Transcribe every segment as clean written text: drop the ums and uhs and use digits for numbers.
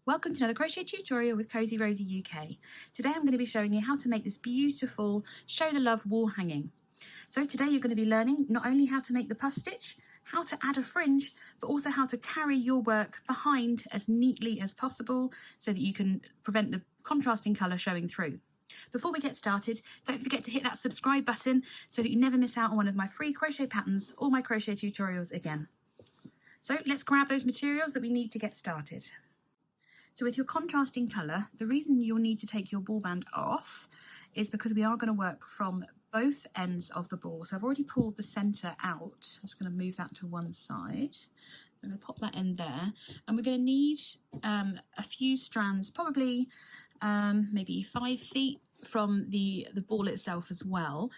Welcome to another crochet tutorial with Cozy Rosie UK. Today I'm going to be showing you how to make this beautiful Show the Love wall hanging. So today you're going to be learning not only how to make the puff stitch, how to add a fringe, but also how to carry your work behind as neatly as possible so that you can prevent the contrasting colour showing through. Before we get started, don't forget to hit that subscribe button so that you never miss out on one of my free crochet patterns or my crochet tutorials again. So let's grab those materials that we need to get started. So with your contrasting colour, the reason you'll need to take your ball band off is because we are going to work from both ends of the ball. So I've already pulled the centre out. I'm just going to move that to one side. I'm going to pop that in there. And we're going to need a few strands, probably maybe 5 feet from the ball itself as well,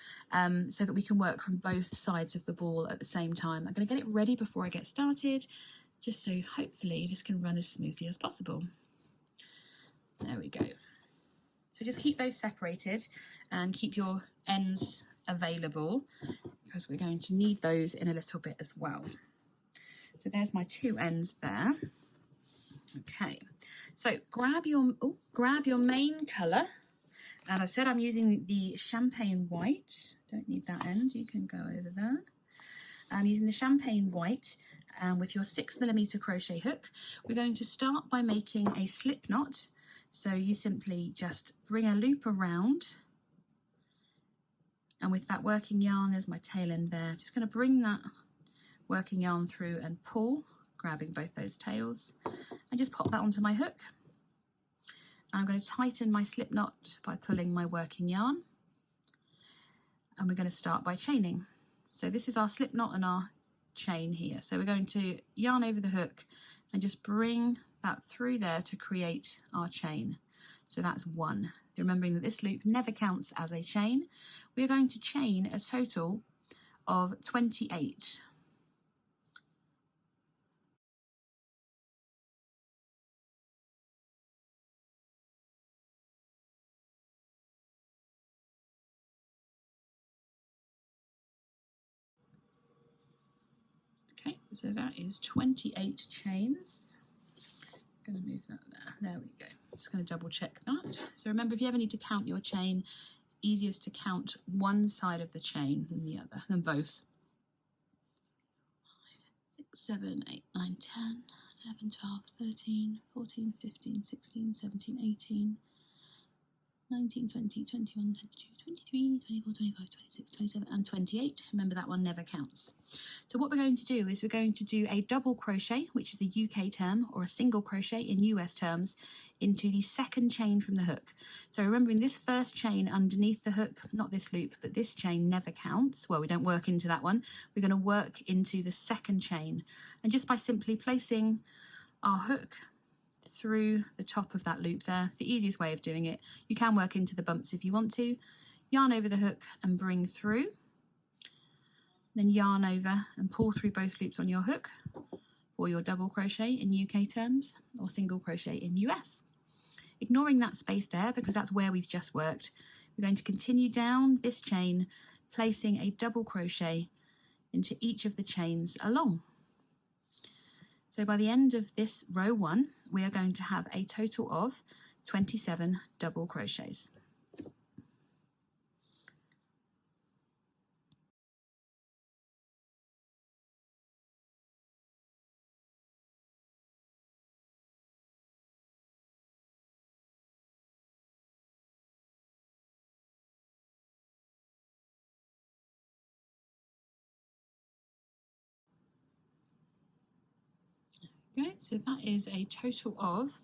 so that we can work from both sides of the ball at the same time. I'm going to get it ready before I get started, just so hopefully this can run as smoothly as possible. There we go. So just keep those separated and keep your ends available because we're going to need those in a little bit as well. So there's my 2 ends there. Okay, so grab your main colour. And I said I'm using the champagne white. Don't need that end, you can go over there. I'm using the champagne white with your 6mm crochet hook. We're going to start by making a slip knot. So you simply just bring a loop around, and with that working yarn, there's my tail end there. Just going to bring that working yarn through and pull, grabbing both those tails, and just pop that onto my hook. I'm going to tighten my slip knot by pulling my working yarn, and we're going to start by chaining. So this is our slip knot and our chain here. So we're going to yarn over the hook and just bring that through there to create our chain. So that's 1. Remembering that this loop never counts as a chain. We're going to chain a total of 28. Okay, so that is 28 chains. I'm going to move that there. There we go. Just going to double check that. So remember, if you ever need to count your chain, it's easiest to count one side of the chain than the other, than both. 5, 6, 7, 8, 9, 10, 11, 12, 13, 14, 15, 16, 17, 18, 19, 20, 21, 22, 23, 24, 25, 26, 27 and 28. Remember, that one never counts. So what we're going to do is we're going to do a double crochet, which is a UK term, or a single crochet in US terms, into the second chain from the hook. So remembering this first chain underneath the hook, not this loop, but this chain never counts. Well, we don't work into that one. We're going to work into the second chain. And just by simply placing our hook through the top of that loop there, it's the easiest way of doing it. You can work into the bumps if you want to. Yarn over the hook and bring through, then yarn over and pull through both loops on your hook for your double crochet in UK terms, or single crochet in US. Ignoring that space there because that's where we've just worked, we're going to continue down this chain, placing a double crochet into each of the chains along. So by the end of this row 1, we are going to have a total of 27 double crochets. Okay, so that is a total of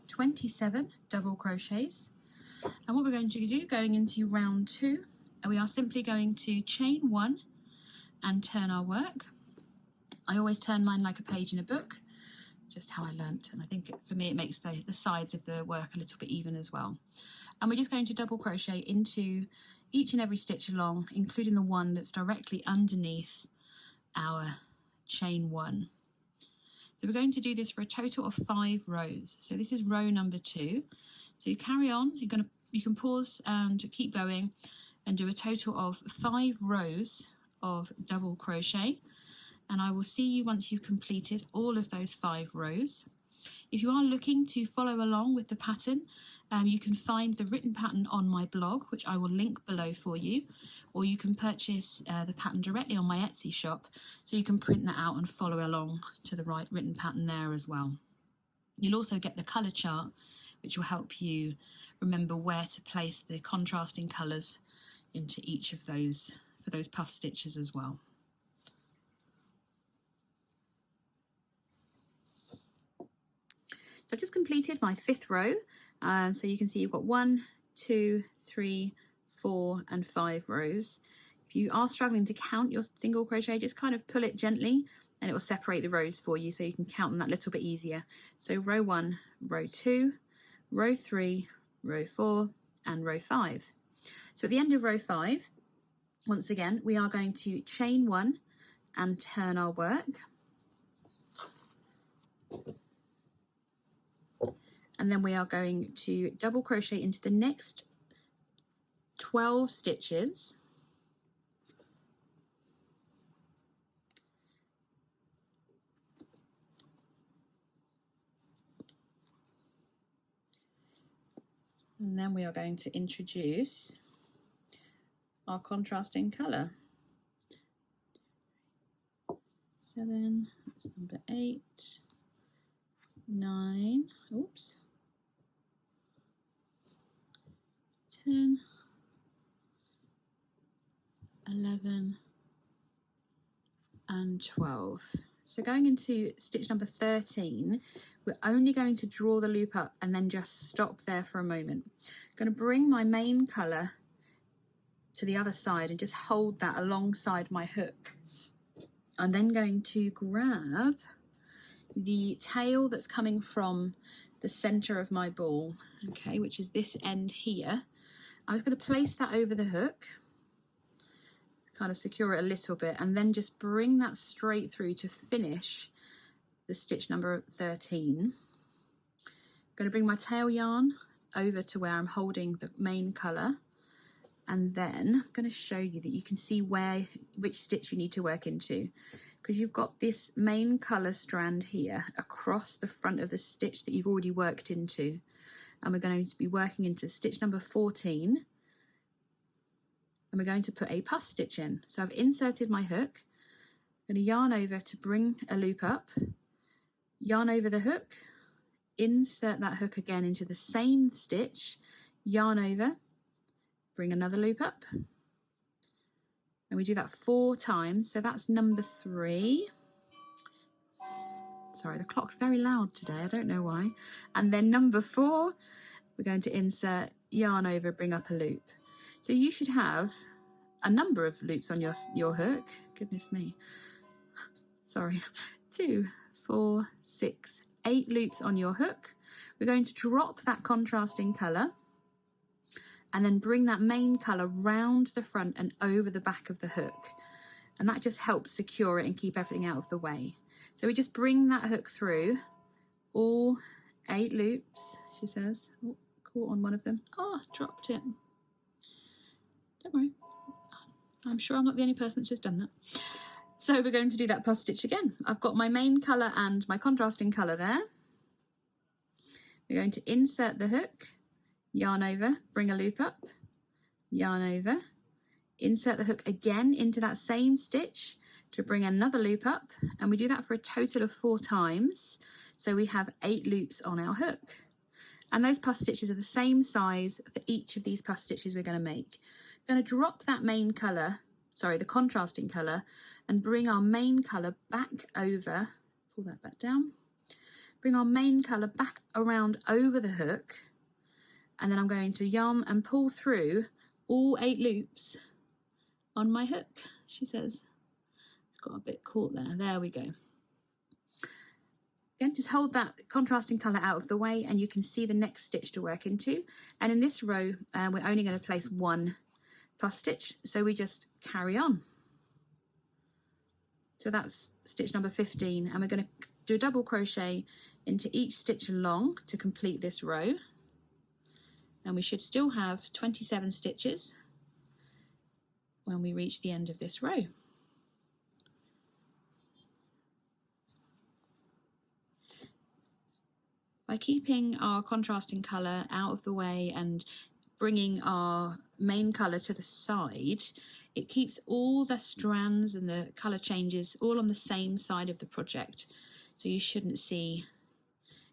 27 double crochets. And what we're going to do going into round 2, we are simply going to chain 1 and turn our work. I always turn mine like a page in a book, just how I learnt, and I think for me it makes the sides of the work a little bit even as well. And we're just going to double crochet into each and every stitch along, including the one that's directly underneath our chain 1. So we're going to do this for a total of 5 rows. So this is row number 2. So you carry on, you can pause and keep going and do a total of 5 rows of double crochet. And I will see you once you've completed all of those 5 rows. If you are looking to follow along with the pattern, you can find the written pattern on my blog, which I will link below for you, or you can purchase the pattern directly on my Etsy shop, so you can print that out and follow along to the right written pattern there as well. You'll also get the colour chart, which will help you remember where to place the contrasting colours into each of those for those puff stitches as well. So I've just completed my 5th row. So you can see you've got 1, 2, 3, 4 and 5 rows. If you are struggling to count your single crochet, just kind of pull it gently and it will separate the rows for you, so you can count them that little bit easier. So row 1, row 2, row 3, row 4 and row 5. So at the end of row 5, once again, we are going to chain 1 and turn our work. And then we are going to double crochet into the next 12 stitches. And then we are going to introduce our contrasting colour. 7, that's number 8, 9, oops, 10, 11 and 12. So going into stitch number 13, we're only going to draw the loop up and then just stop there for a moment. I'm going to bring my main colour to the other side and just hold that alongside my hook. I'm then going to grab the tail that's coming from the centre of my ball, okay, which is this end here. I'm just going to place that over the hook, kind of secure it a little bit, and then just bring that straight through to finish the stitch number 13. I'm going to bring my tail yarn over to where I'm holding the main colour, and then I'm going to show you that you can see which stitch you need to work into, because you've got this main colour strand here across the front of the stitch that you've already worked into, and we're going to be working into stitch number 14. And we're going to put a puff stitch in. So I've inserted my hook, I'm going to yarn over to bring a loop up, yarn over the hook, insert that hook again into the same stitch, yarn over, bring another loop up, and we do that 4 times. So that's number 3. Sorry, the clock's very loud today, I don't know why. And then number 4, we're going to insert, yarn over, bring up a loop. So you should have a number of loops on your hook. Goodness me. Sorry. 2, 4, 6, 8 loops on your hook. We're going to drop that contrasting colour and then bring that main colour round the front and over the back of the hook. And that just helps secure it and keep everything out of the way. So we just bring that hook through all 8 loops, she says. Oh, caught on one of them. Oh, dropped it. Don't worry, I'm sure I'm not the only person that's just done that. So we're going to do that puff stitch again. I've got my main colour and my contrasting colour there. We're going to insert the hook, yarn over, bring a loop up, yarn over, insert the hook again into that same stitch to bring another loop up, and we do that for a total of 4 times. So we have 8 loops on our hook. And those puff stitches are the same size for each of these puff stitches we're going to make. Going to drop that main colour, sorry, the contrasting colour, and bring our main colour back over, pull that back down, bring our main colour back around over the hook, and then I'm going to yarn and pull through all 8 loops on my hook, she says. Got a bit caught there, there we go. Again, just hold that contrasting colour out of the way and you can see the next stitch to work into. And in this row, we're only going to place 1 puff stitch, so we just carry on. So that's stitch number 15, and we're going to do a double crochet into each stitch along to complete this row, and we should still have 27 stitches when we reach the end of this row. By keeping our contrasting colour out of the way and bringing our main colour to the side, it keeps all the strands and the colour changes all on the same side of the project. So you shouldn't see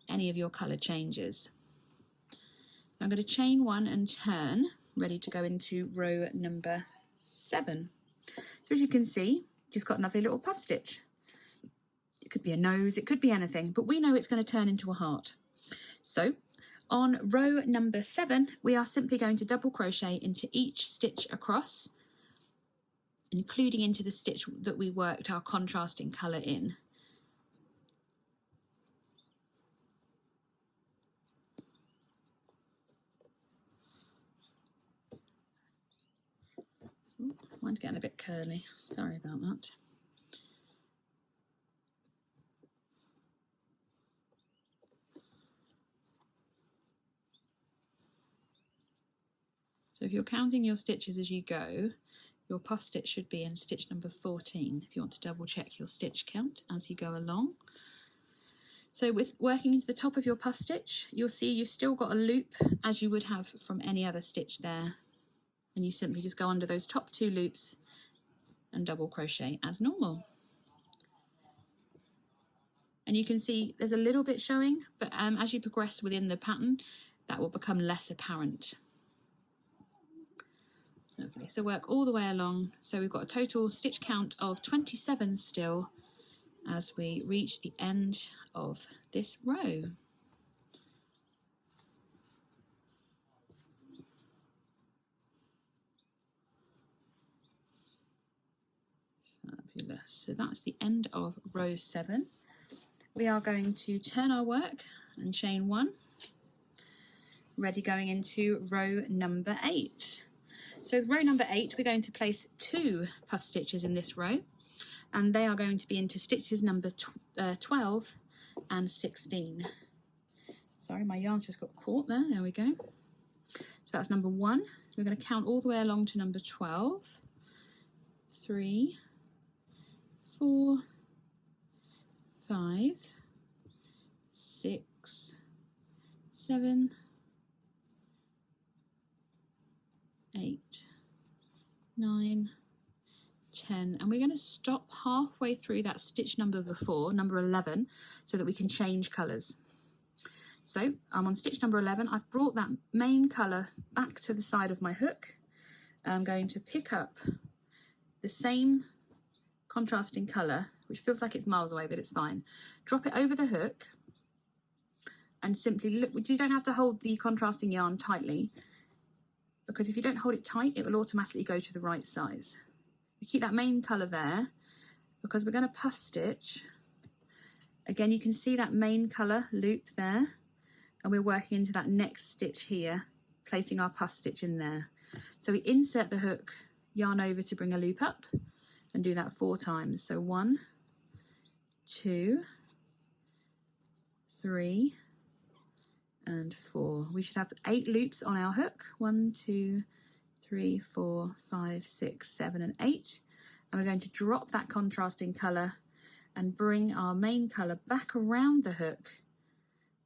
any of your colour changes. I'm going to chain one and turn, ready to go into row number 7. So as you can see, just got a lovely little puff stitch. It could be a nose, it could be anything, but we know it's going to turn into a heart. So on row number 7, we are simply going to double crochet into each stitch across, including into the stitch that we worked our contrasting colour in. Mine's getting a bit curly, sorry about that. So if you're counting your stitches as you go, your puff stitch should be in stitch number 14 if you want to double check your stitch count as you go along. So with working into the top of your puff stitch, you'll see you've still got a loop as you would have from any other stitch there. And you simply just go under those top 2 loops and double crochet as normal. And you can see there's a little bit showing, but as you progress within the pattern, that will become less apparent. Lovely. So work all the way along. So we've got a total stitch count of 27 still as we reach the end of this row. Fabulous. So that's the end of row 7. We are going to turn our work and chain 1, ready going into row number 8. So row number 8, we're going to place 2 puff stitches in this row, and they are going to be into stitches number 12 and 16. Sorry, my yarn's just got caught there. There we go. So that's number 1. We're going to count all the way along to number 12. 3, 4, 5, 6, 7, 8, 9, 10, and we're going to stop halfway through that stitch number before, number 11, so that we can change colours. So I'm on stitch number 11. I've brought that main colour back to the side of my hook. I'm going to pick up the same contrasting colour, which feels like it's miles away, but it's fine. Drop it over the hook and simply look. You don't have to hold the contrasting yarn tightly, because if you don't hold it tight, it will automatically go to the right size. You keep that main colour there, because we're going to puff stitch. Again, you can see that main colour loop there, and we're working into that next stitch here, placing our puff stitch in there. So we insert the hook, yarn over to bring a loop up, and do that 4 times. So 1, 2, 3, and 4. We should have 8 loops on our hook. 1, 2, 3, 4, 5, 6, 7, and 8. And we're going to drop that contrasting colour and bring our main colour back around the hook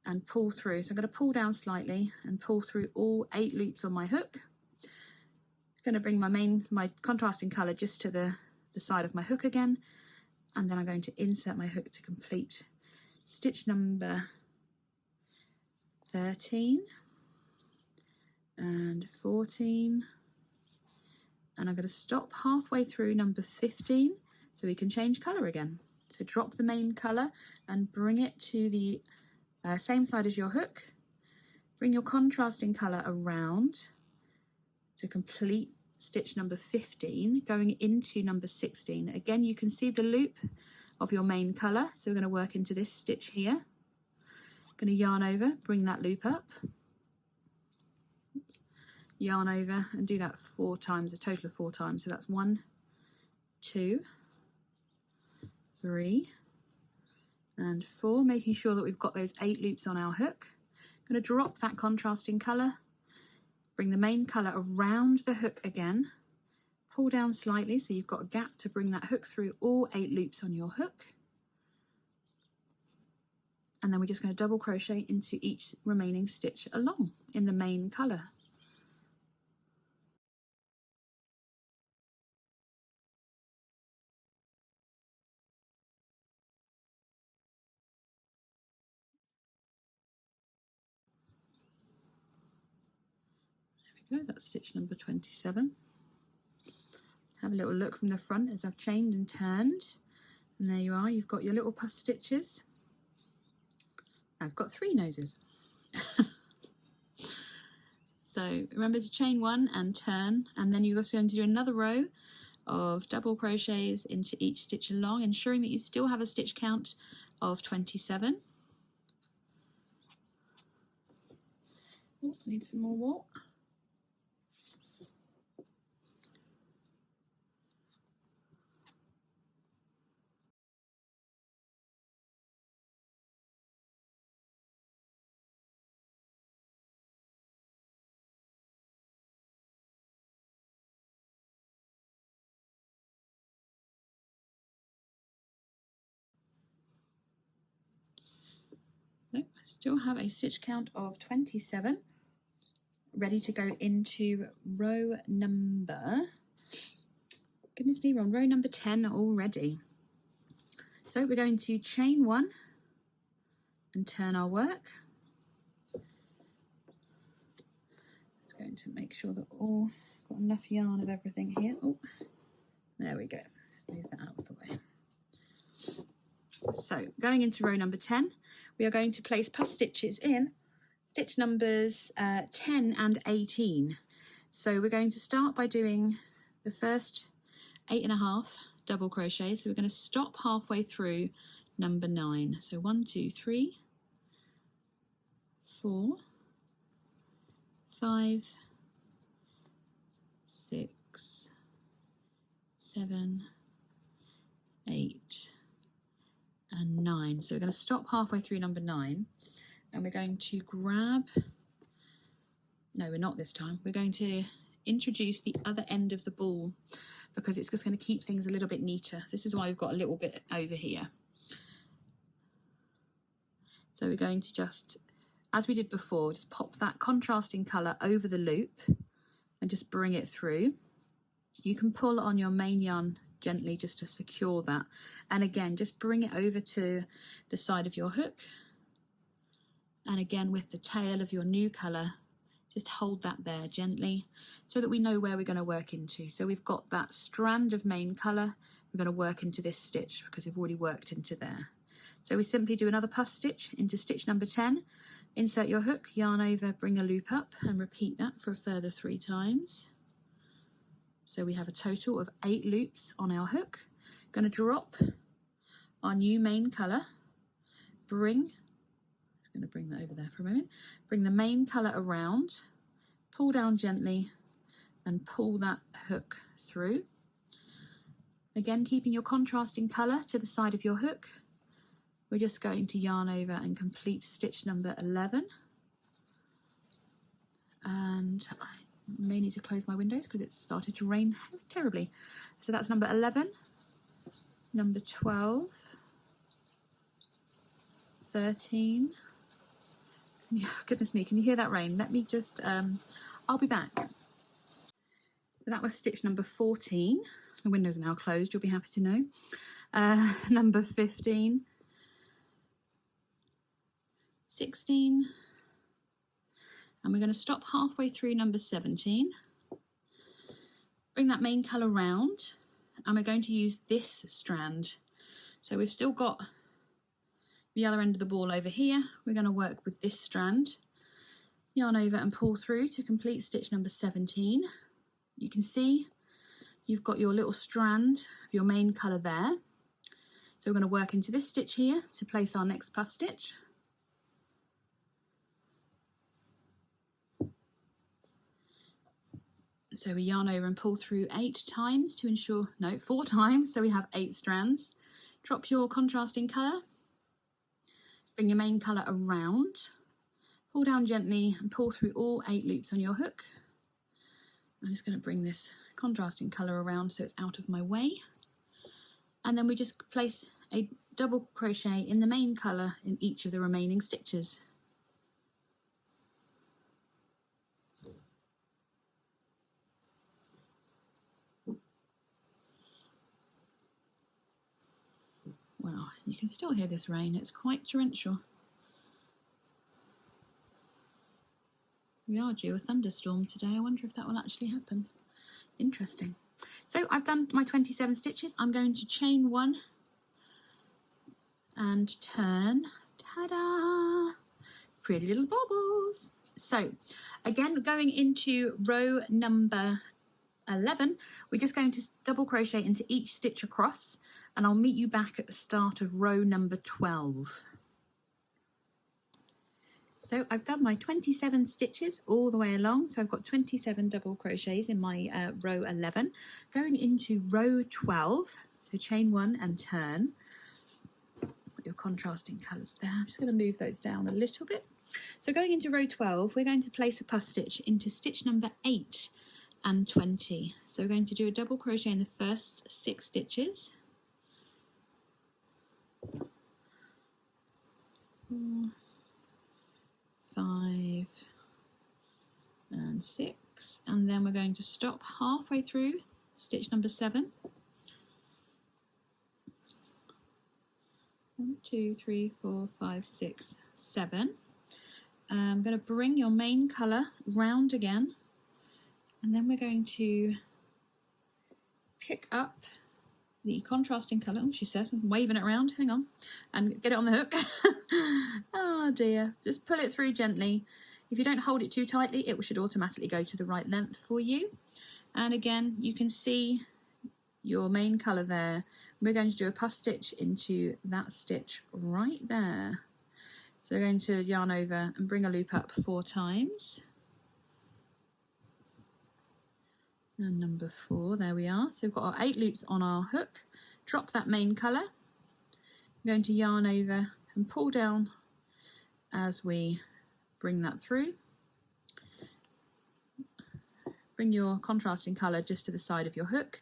and pull through. So I'm going to pull down slightly and pull through all 8 loops on my hook. I'm going to bring my contrasting colour just to the side of my hook again, and then I'm going to insert my hook to complete stitch number 13 and 14, and I'm going to stop halfway through number 15 so we can change colour again. So drop the main colour and bring it to the same side as your hook. Bring your contrasting colour around to complete stitch number 15, going into number 16. Again, you can see the loop of your main colour, so we're going to work into this stitch here. Going to yarn over, bring that loop up, yarn over, and do that 4 times, a total of 4 times. So that's 1, 2, 3, and 4, making sure that we've got those 8 loops on our hook. Going to drop that contrasting colour, bring the main colour around the hook again, pull down slightly so you've got a gap to bring that hook through all 8 loops on your hook. and then we're just going to double crochet into each remaining stitch along in the main colour. There we go, that's stitch number 27. Have a little look from the front as I've chained and turned, and there you are, you've got your little puff stitches. I've got 3 noses. So remember to chain 1 and turn, and then you're also going to do another row of double crochets into each stitch along, ensuring that you still have a stitch count of 27. Oh, need some more wool. I still have a stitch count of 27 ready to go into row number, goodness me, we're on row number 10 already. So we're going to chain 1 and turn our work. Just going to make sure that all got enough yarn of everything here. Oh, there we go. Let's move that out of the way. So going into row number 10, we are going to place puff stitches in stitch numbers 10 and 18. So we're going to start by doing the first 8.5 double crochets. So we're going to stop halfway through number 9. So 1, 2, 3, 4, 5, 6, 7, 8, and 9. So we're going to stop halfway through number 9, and we're going to grab, no, we're not this time, we're going to introduce the other end of the ball because it's just going to keep things a little bit neater. This is why we've got a little bit over here. So we're going to just, as we did before, just pop that contrasting colour over the loop and just bring it through. You can pull on your main yarn gently just to secure that, and again just bring it over to the side of your hook, and again with the tail of your new colour just hold that there gently so that we know where we're going to work into. So we've got that strand of main colour, we're going to work into this stitch because we've already worked into there. So we simply do another puff stitch into stitch number 10, insert your hook, yarn over, bring a loop up, and repeat that for a further 3 times. So we have a total of 8 loops on our hook. Going to drop our new main colour, I'm going to bring that over there for a moment, bring the main colour around, pull down gently and pull that hook through. Again, keeping your contrasting colour to the side of your hook, we're just going to yarn over and complete stitch number 11. And I may need to close my windows because it's started to rain terribly. So that's number 11, number 12, 13. Goodness me, can you hear that rain? Let me just, I'll be back. So that was stitch number 14. The windows are now closed, you'll be happy to know. Number 15, 16, and we're going to stop halfway through number 17. Bring that main colour round, and we're going to use this strand. So we've still got the other end of the ball over here. We're going to work with this strand. Yarn over and pull through to complete stitch number 17. You can see you've got your little strand of your main colour there. So we're going to work into this stitch here to place our next puff stitch. So we yarn over and pull through 8 times to ensure, no, 4 times, so we have 8 strands. Drop your contrasting colour, bring your main colour around, pull down gently and pull through all 8 loops on your hook. I'm just going to bring this contrasting colour around so it's out of my way. And then we just place a double crochet in the main colour in each of the remaining stitches. Well, you can still hear this rain, it's quite torrential. We are due a thunderstorm today. I wonder if that will actually happen. Interesting. So I've done my 27 stitches. I'm going to chain 1 and turn. Ta-da! Pretty little baubles. So again, going into row number 11, we're just going to double crochet into each stitch across, and I'll meet you back at the start of row number 12. So I've done my 27 stitches all the way along, so I've got 27 double crochets in my row 11. Going into row 12, so chain 1 and turn. Put your contrasting colours there. I'm just going to move those down a little bit. So going into row 12, we're going to place a puff stitch into stitch number 8 and 20. So we're going to do a double crochet in the first 6 stitches. 4, 5 and 6, and then we're going to stop halfway through stitch number 7. 1, 2, 3, 4, 5, 6, 7. I'm going to bring your main colour round again, and then we're going to pick up the contrasting colour. Oh, she says, I'm waving it around, hang on, and get it on the hook. Oh dear, just pull it through gently. If you don't hold it too tightly, it should automatically go to the right length for you. And again, you can see your main colour there. We're going to do a puff stitch into that stitch right there. So we're going to yarn over and bring a loop up 4 times. And number 4, there we are. So we've got our 8 loops on our hook. Drop that main colour. We're going to yarn over and pull down as we bring that through. Bring your contrasting colour just to the side of your hook,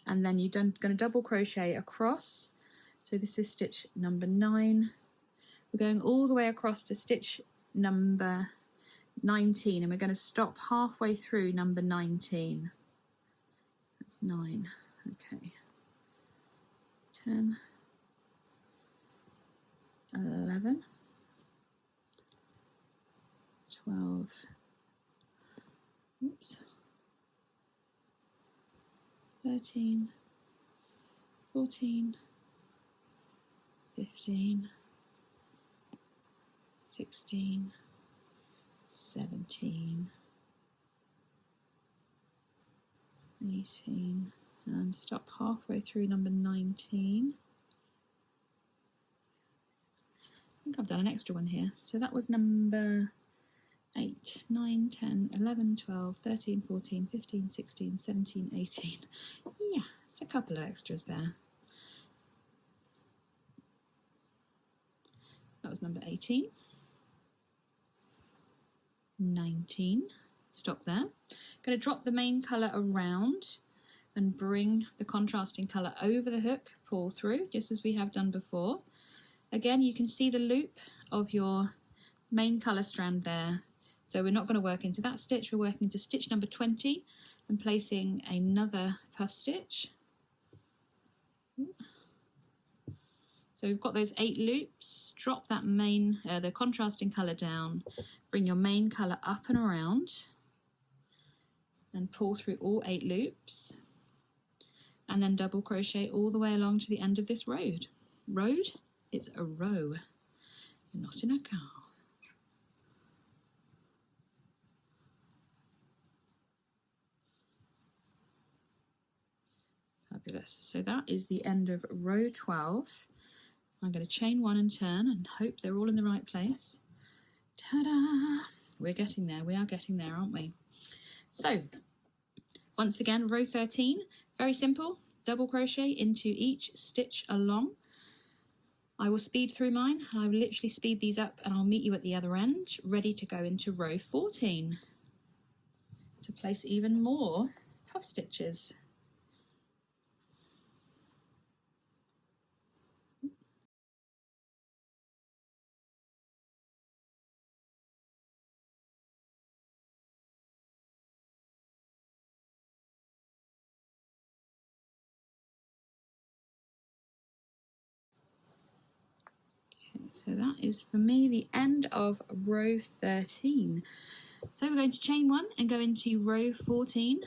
and then you're going to double crochet across. So this is stitch number 9. We're going all the way across to stitch number 19, and we're going to stop halfway through number 19. That's 9. Okay. 10, 11, 12, oops, 13, 14, 15, 16, 17, 18, and stop halfway through number 19. I think I've done an extra one here. So that was number 8, 9, 10, 11, 12, 13, 14, 15, 16, 17, 18. Yeah, it's a couple of extras there. That was number 18. 19. Stop there. Going to drop the main colour around and bring the contrasting colour over the hook, pull through, just as we have done before. Again, you can see the loop of your main colour strand there. So we're not going to work into that stitch, we're working into stitch number 20 and placing another puff stitch. So we've got those 8 loops. Drop that main, the contrasting colour down, bring your main colour up and around, and pull through all 8 loops, and then double crochet all the way along to the end of this road. Road? It's a row, not in a car. Fabulous. So that is the end of row 12. I'm going to chain 1 and turn and hope they're all in the right place. Ta-da! We're getting there. We are getting there, aren't we? So, once again, row 13, very simple. Double crochet into each stitch along. I will speed through mine. I will literally speed these up and I'll meet you at the other end, ready to go into row 14 to place even more puff stitches. So that is for me the end of row 13. So we're going to chain 1 and go into row 14.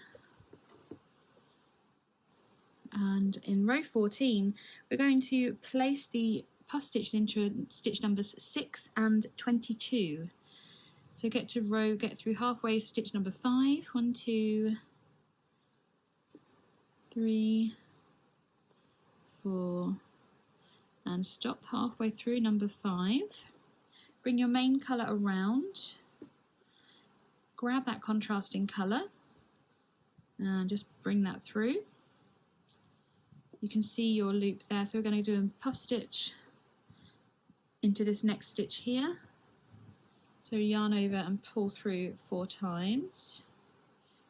And in row 14, we're going to place the puff stitches into stitch numbers 6 and 22. So get through halfway stitch number 5. 1, 2, 3, 4, and stop halfway through number 5. Bring your main colour around, grab that contrasting colour and just bring that through. You can see your loop there, so we're going to do a puff stitch into this next stitch here. So yarn over and pull through 4 times.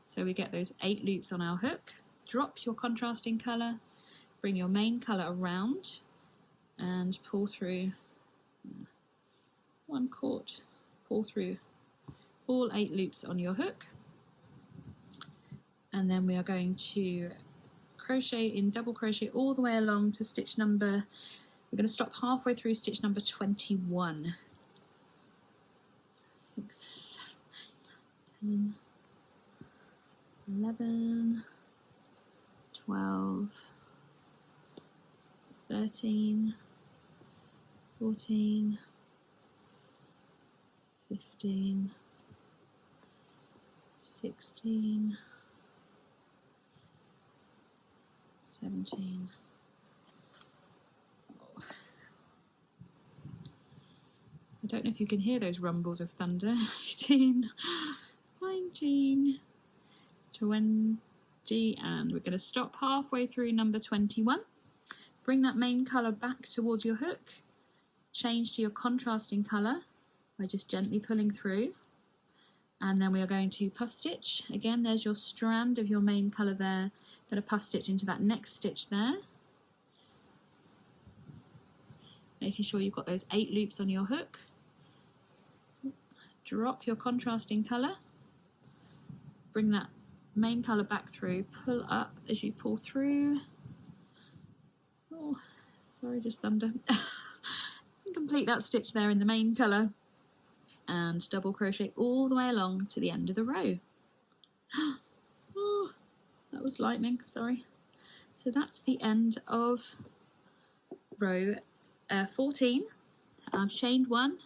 So we get those 8 loops on our hook. Drop your contrasting colour, bring your main colour around and pull through 1/4, pull through all 8 loops on your hook. And then we are going to crochet in double crochet all the way along to stitch number, we're going to stop halfway through stitch number 21. 6, 7, 8, 9, 10, 11, 12, 13, 14, 15, 16, 17. Oh. I don't know if you can hear those rumbles of thunder. 18, 19, 20, and we're going to stop halfway through number 21. Bring that main colour back towards your hook. Change to your contrasting colour by just gently pulling through. And then we are going to puff stitch. Again, there's your strand of your main colour there. Going to puff stitch into that next stitch there. Making sure you've got those 8 loops on your hook. Drop your contrasting colour. Bring that main colour back through. Pull up as you pull through. Oh, sorry, just thunder. Complete that stitch there in the main colour. And double crochet all the way along to the end of the row. Oh, that was lightning, sorry. So that's the end of row 14. I've chained 1.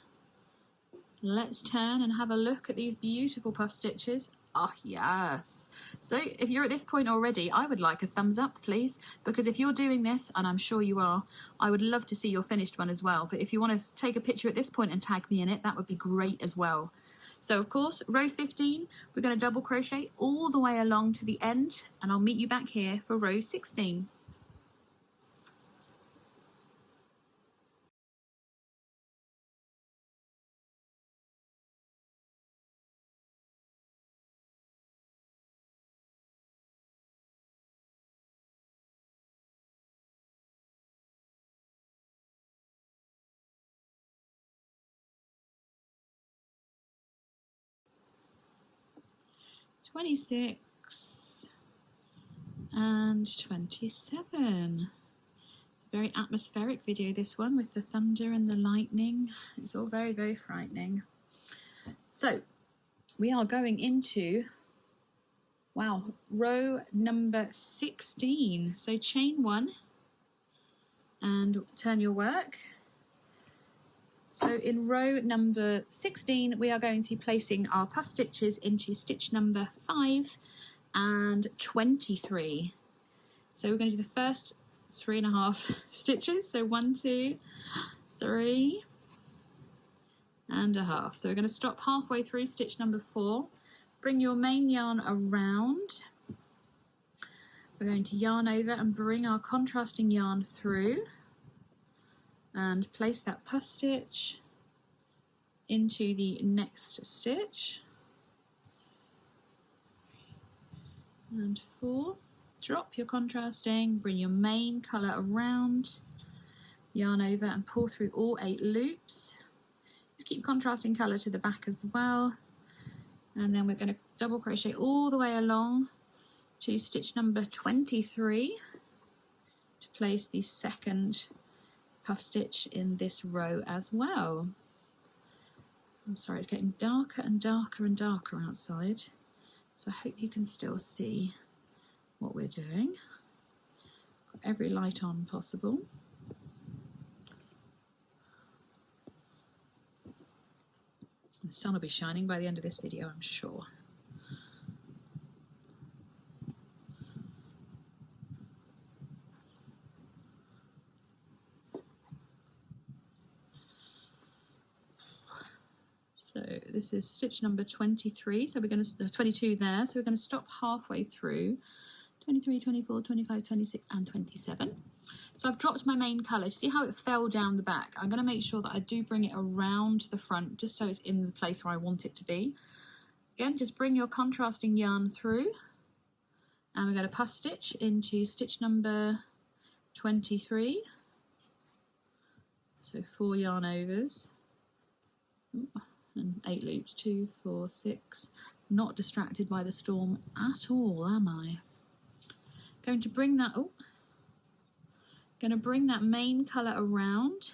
Let's turn and have a look at these beautiful puff stitches. Oh yes. So if you're at this point already, I would like a thumbs up, please, because if you're doing this, and I'm sure you are, I would love to see your finished one as well. But if you want to take a picture at this point and tag me in it, that would be great as well. So of course, row 15, we're going to double crochet all the way along to the end, and I'll meet you back here for row 16. (26) and 27. It's a very atmospheric video, this one, with the thunder and the lightning. It's all very, very frightening. So we are going into, wow, row number 16. So chain 1 and turn your work. So in row number 16, we are going to be placing our puff stitches into stitch number 5 and 23. So we're going to do the first 3.5 stitches. So 1, 2, 3 and a half. So we're going to stop halfway through stitch number 4. Bring your main yarn around. We're going to yarn over and bring our contrasting yarn through. And place that puff stitch into the next stitch. And 4. Drop your contrasting, bring your main colour around, yarn over and pull through all 8 loops. Just keep contrasting colour to the back as well. And then we're going to double crochet all the way along to stitch number 23 to place the second puff stitch in this row as well. I'm sorry, it's getting darker and darker and darker outside, so I hope you can still see what we're doing. Got every light on possible. The sun will be shining by the end of this video, I'm sure. So this is stitch number 23, so we're going to 22 there, so we're going to stop halfway through 23, 24, 25, 26 and 27. So I've dropped my main colour. See how it fell down the back? I'm going to make sure that I do bring it around the front just so it's in the place where I want it to be. Again, just bring your contrasting yarn through, and we're going to puff stitch into stitch number 23. So 4 yarn overs. And 8 loops, 2, 4, 6. Not distracted by the storm at all, am I? Going to bring that, going to bring that main colour around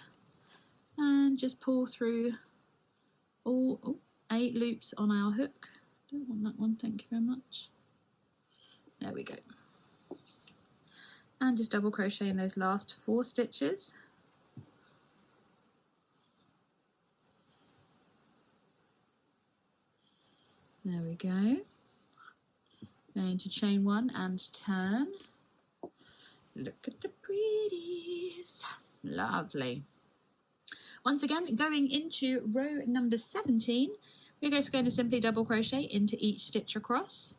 and just pull through all 8 loops on our hook. Don't want that one, thank you very much. There we go. And just double crochet in those last 4 stitches. There we go. Going to chain 1 and turn. Look at the pretties. Lovely. Once again, going into row number 17, we're just going to simply double crochet into each stitch across.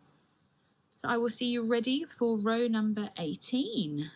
So I will see you ready for row number 18.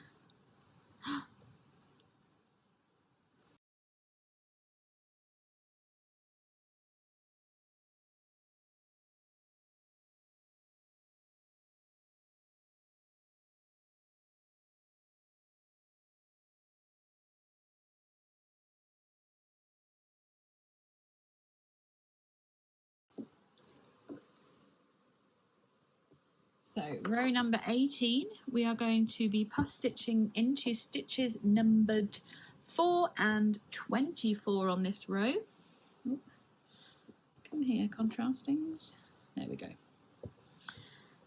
So row number 18, we are going to be puff stitching into stitches numbered 4 and 24 on this row. Ooh. Come here, contrastings. There we go.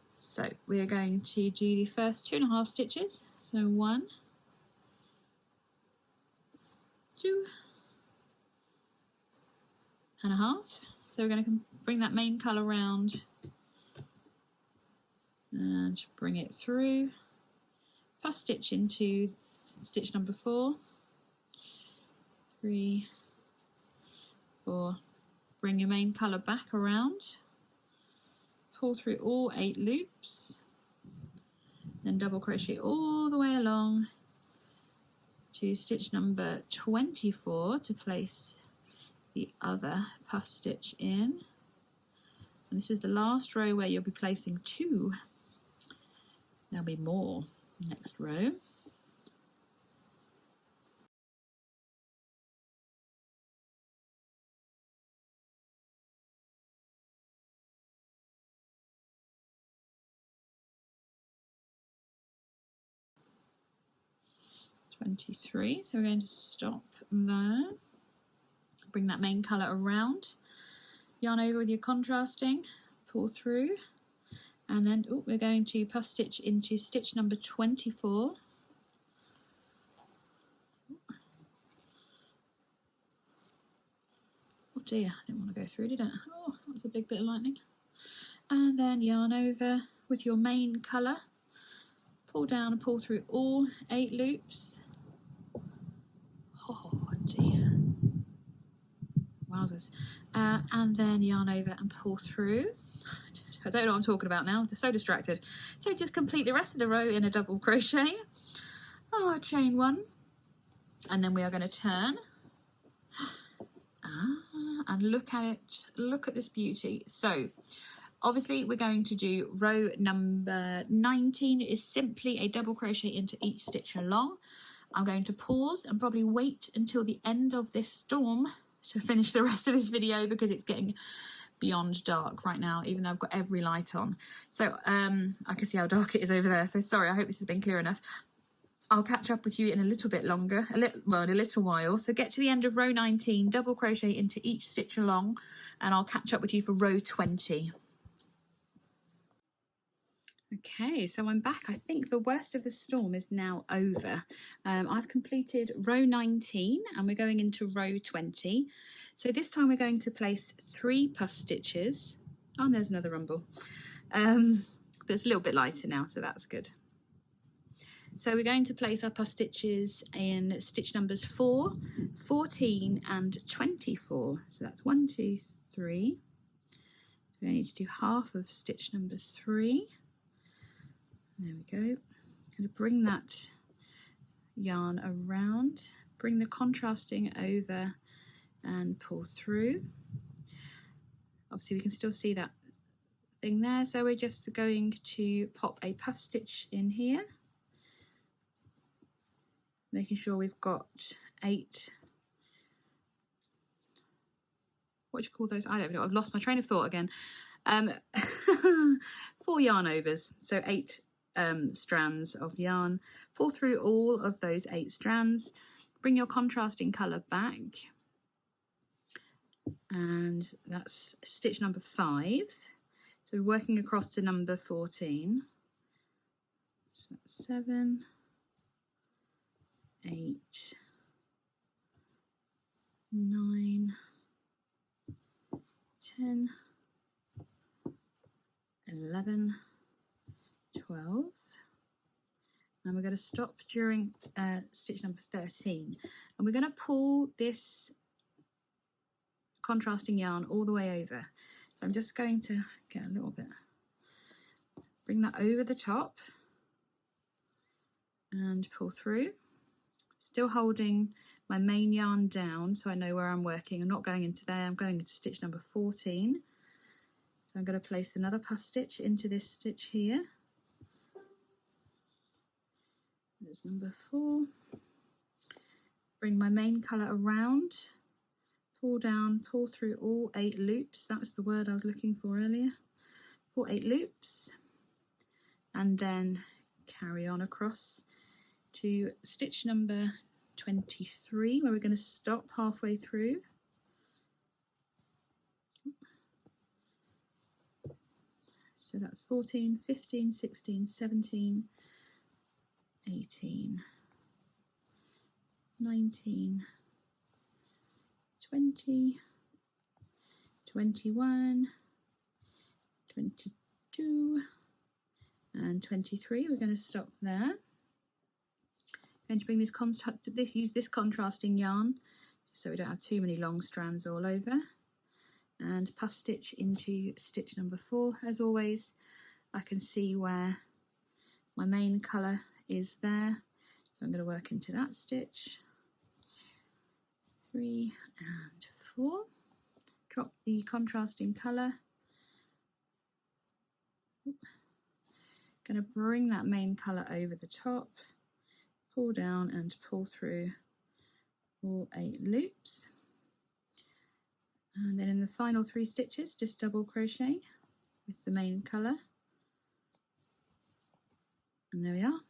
So we are going to do the first 2.5 stitches. So 1, 2.5. So we're going to bring that main colour round and bring it through, puff stitch into stitch number 4, 3, 4, bring your main colour back around, pull through all 8 loops, then double crochet all the way along to stitch number 24 to place the other puff stitch in. And this is the last row where you'll be placing 2. There'll be more next row. .23, so we're going to stop there. Bring that main colour around, yarn over with your contrasting, pull through, and then we're going to puff stitch into stitch number 24. Oh dear, I didn't want to go through, did I? Oh, that was a big bit of lightning. And then yarn over with your main colour, pull down and pull through all 8 loops. Oh dear. Wowzers. And then yarn over and pull through. I don't know what I'm talking about now, I'm just so distracted. So just complete the rest of the row in a double crochet. Oh, chain 1. And then we are going to turn. And look at it, look at this beauty. So obviously we're going to do row number 19 is simply a double crochet into each stitch along. I'm going to pause and probably wait until the end of this storm to finish the rest of this video because it's getting beyond dark right now, even though I've got every light on. So I can see how dark it is over there. So sorry, I hope this has been clear enough. I'll catch up with you in a little bit longer, in a little while. So get to the end of row 19, double crochet into each stitch along, and I'll catch up with you for row 20. Okay, so I'm back. I think the worst of the storm is now over. I've completed row 19 and we're going into row 20. So this time we're going to place 3 puff stitches. Oh, and there's another rumble. But it's a little bit lighter now, so that's good. So we're going to place our puff stitches in stitch numbers 4, 14 and 24. So that's 1, 2, 3. So we need to do half of stitch number 3. There we go. I'm going to bring that yarn around, bring the contrasting over and pull through. Obviously we can still see that thing there, so we're just going to pop a puff stitch in here, making sure we've got 8, what do you call those? I don't know, I've lost my train of thought again. 4 yarn overs, so 8 strands of yarn. Pull through all of those 8 strands, bring your contrasting colour back, and that's stitch number 5. So we're working across to number 14. So that's 7, 8, 9, 10, 11, 12, and we're going to stop during stitch number 13, and we're going to pull this contrasting yarn all the way over. So I'm just going to get a little bit, bring that over the top and pull through, still holding my main yarn down so I know where I'm working. I'm not going into there, I'm going into stitch number 14. So I'm going to place another puff stitch into this stitch here. There's number 4. Bring my main colour around, pull down, pull through all 8 loops. That was the word I was looking for earlier. 8 loops, and then carry on across to stitch number 23, where we're going to stop halfway through. So that's 14, 15, 16, 17, 18, 19, 20, 21, 22 and 23. We're going to stop there. Going to bring use this contrasting yarn so we don't have too many long strands all over, and puff stitch into stitch number 4. As always, I can see where my main colour is there, so I'm going to work into that stitch. 3 and 4. Drop the contrasting colour. Going to bring that main colour over the top, pull down and pull through all 8 loops, and then in the final 3 stitches just double crochet with the main colour, and there we are.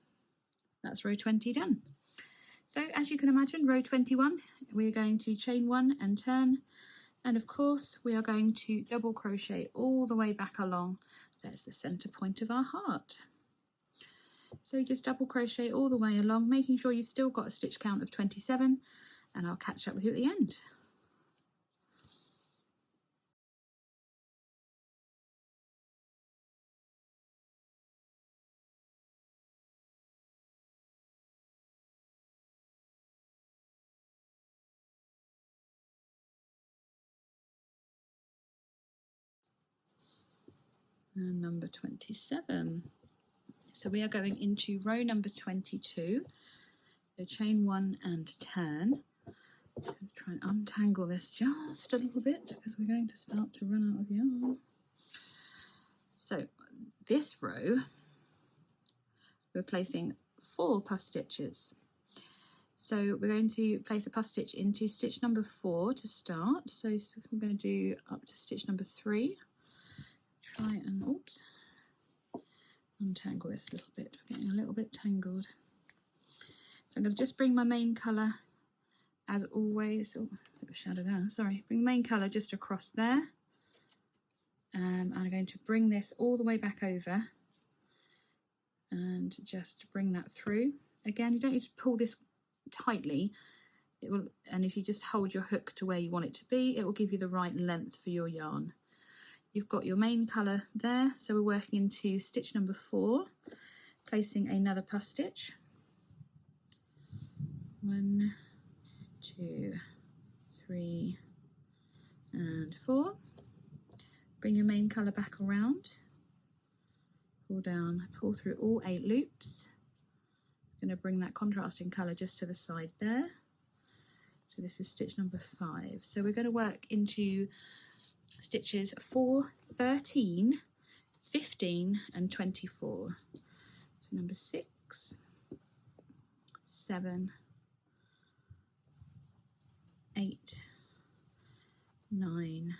That's row 20 done. So as you can imagine, row 21 we're going to chain 1 and turn, and of course we are going to double crochet all the way back along. There's the center point of our heart. So just double crochet all the way along, making sure you've still got a stitch count of 27, and I'll catch up with you at the end. And number 27. So we are going into row number 22. So chain 1 and turn. So I'm try and untangle this just a little bit because we're going to start to run out of yarn. So this row we're placing 4 puff stitches. So we're going to place a puff stitch into stitch number 4 to start. So we're going to do up to stitch number 3. Try and untangle this a little bit. We're getting a little bit tangled. So I'm going to just bring my main colour, as always, oh, bit of a shadow there, sorry, bring the main colour just across there. I'm going to bring this all the way back over and just bring that through. Again, you don't need to pull this tightly. It will, and if you just hold your hook to where you want it to be, it will give you the right length for your yarn. You've got your main colour there, so we're working into stitch number 4, placing another puff stitch. 1, 2, 3, and 4. Bring your main colour back around, pull down, pull through all 8 loops. I'm going to bring that contrasting colour just to the side there. So this is stitch number 5. So we're going to work into stitches 4, 13, 15 and 24. So number 6, 7, 8, 9,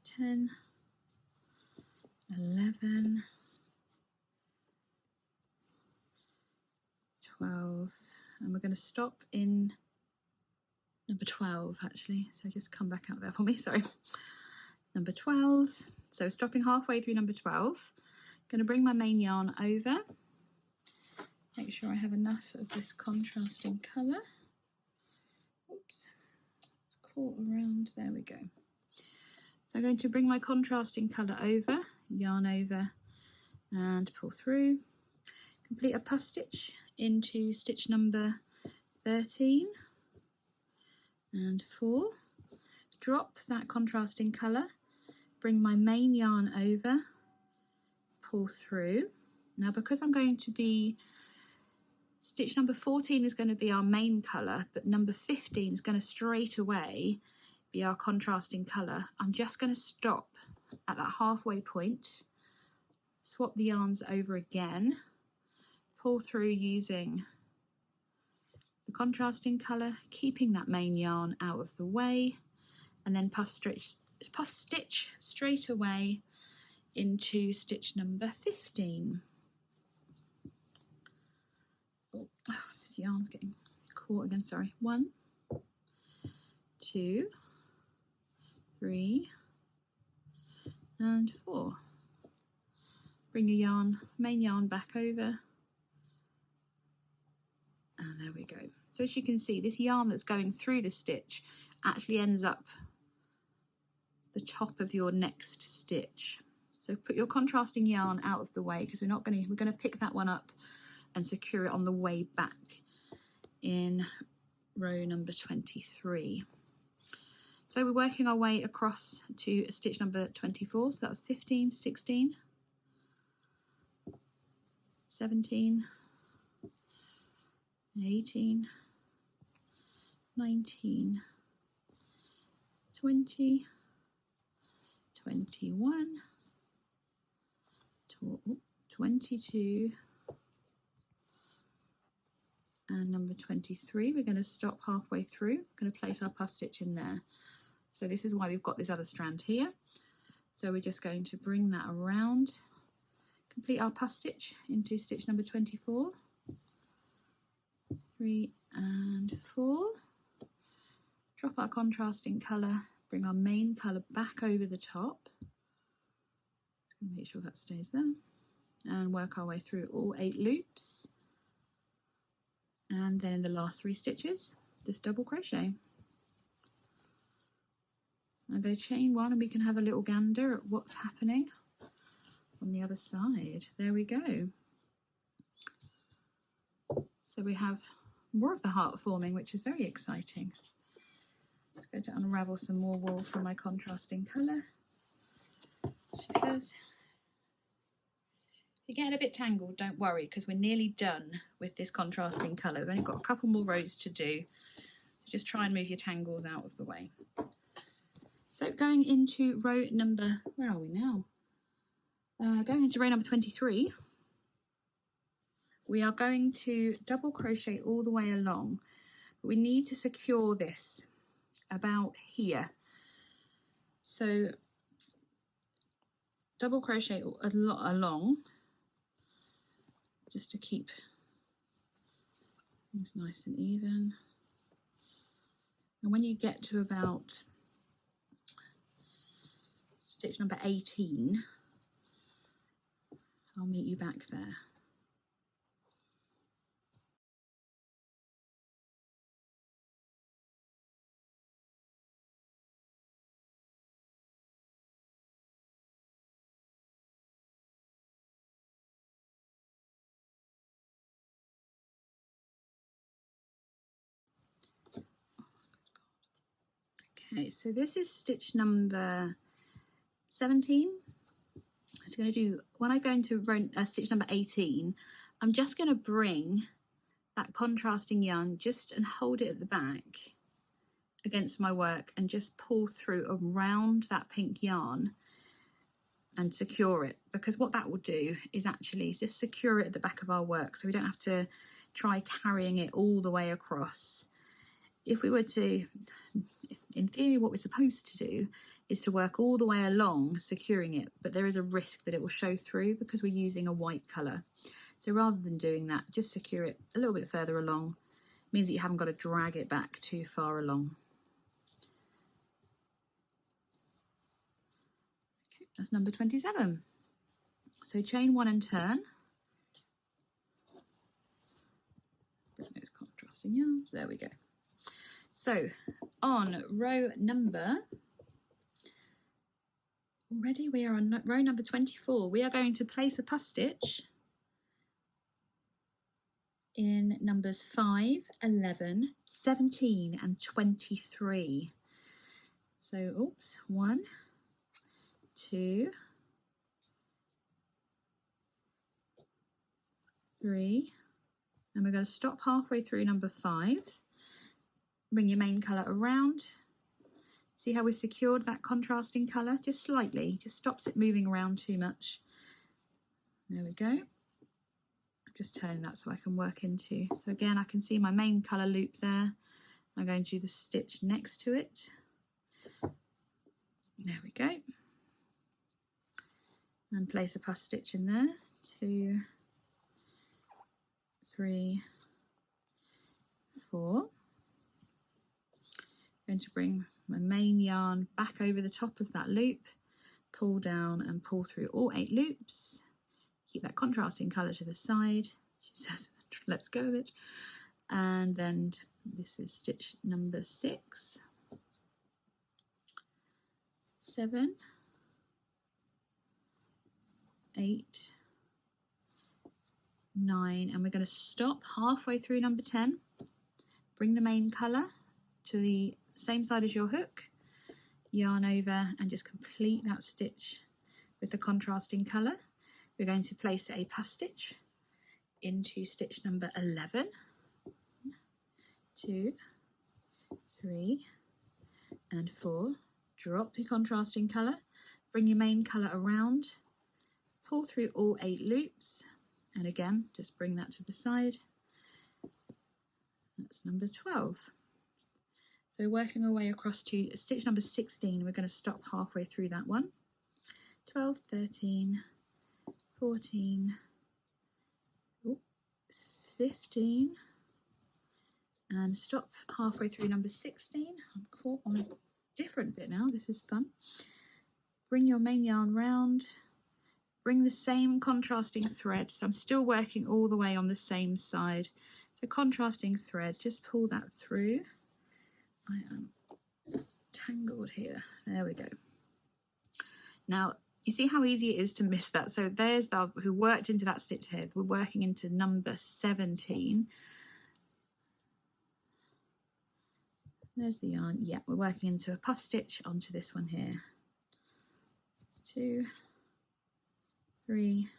10, 11, 12, and we're going to stop in number 12 actually, so just come back out there for me, sorry. Number 12, so stopping halfway through number 12, going to bring my main yarn over, make sure I have enough of this contrasting colour. Oops, it's caught around, there we go. So I'm going to bring my contrasting colour over, yarn over and pull through, complete a puff stitch into stitch number 13 and 4, drop that contrasting colour, bring my main yarn over, pull through. Now because I'm going to be, stitch number 14 is going to be our main colour, but number 15 is going to straight away be our contrasting colour, I'm just going to stop at that halfway point, swap the yarns over again, pull through using the contrasting colour, keeping that main yarn out of the way, and then puff stitch straight away into stitch number 15. Oh, this yarn's getting caught again, sorry. 1, 2, 3 and 4. Bring your yarn, main yarn back over, and there we go. So as you can see, this yarn that's going through the stitch actually ends up the top of your next stitch. So put your contrasting yarn out of the way, because we're going to pick that one up and secure it on the way back in row number 23. So we're working our way across to stitch number 24, so that was 15, 16, 17, 18, 19, 20, 21, 22, and number 23. We're going to stop halfway through, going to place our puff stitch in there. So this is why we've got this other strand here. So we're just going to bring that around, complete our puff stitch into stitch number 24, 3 and 4, drop our contrasting colour, bring our main colour back over the top, make sure that stays there, and work our way through all 8 loops, and then in the last 3 stitches just double crochet. I'm going to chain 1 and we can have a little gander at what's happening on the other side. There we go. So we have more of the heart forming, which is very exciting. Just going to unravel some more wool from my contrasting colour. She says, if you're getting a bit tangled, don't worry, because we're nearly done with this contrasting colour. We've only got a couple more rows to do. So just try and move your tangles out of the way. So going into row number, where are we now? Going into row number 23, we are going to double crochet all the way along. But we need to secure this about here. So double crochet a lot along, just to keep It's nice and even. And when you get to about stitch number 18, I'll meet you back there. Okay, so this is stitch number 17. I'm going to do, when I go into stitch number 18, I'm just going to bring that contrasting yarn just and hold it at the back against my work and just pull through around that pink yarn and secure it, because what that will do is actually just secure it at the back of our work so we don't have to try carrying it all the way across. If we were to, in theory, what we're supposed to do is to work all the way along securing it, but there is a risk that it will show through because we're using a white colour. So rather than doing that, just secure it a little bit further along. It means that you haven't got to drag it back too far along. Okay, that's number 27. So chain 1 and turn. Bring those contrasting yarns, there we go. So on row number, already we are on row number 24, we are going to place a puff stitch in numbers 5, 11, 17 and 23. So, oops, 1, 2, 3, and we're going to stop halfway through number 5. Bring your main colour around. See how we've secured that contrasting colour? Just slightly, just stops it moving around too much. There we go. I'm just turning that so I can work into. So again, I can see my main colour loop there. I'm going to do the stitch next to it. There we go. And place a puff stitch in there. 2, 3, 4. Going to bring my main yarn back over the top of that loop, pull down and pull through all 8 loops. Keep that contrasting colour to the side. She says, let's go with it. And then this is stitch number 6, 7, 8, 9, and we're going to stop halfway through number 10. Bring the main colour to the same side as your hook, yarn over and just complete that stitch with the contrasting colour. We're going to place a puff stitch into stitch number 11, 2, 3 and 4. Drop the contrasting colour, bring your main colour around, pull through all 8 loops, and again just bring that to the side. That's number 12. So working our way across to stitch number 16, we're going to stop halfway through that one. 12, 13, 14, 15, and stop halfway through number 16. I'm caught on a different bit now, this is fun. Bring your main yarn round, bring the same contrasting thread, so I'm still working all the way on the same side. So contrasting thread, just pull that through. I am tangled here. There we go. Now, you see how easy it is to miss that. So there's the who worked into that stitch here. We're working into number 17. There's the yarn. Yeah, we're working into a puff stitch onto this one here. 2, 3,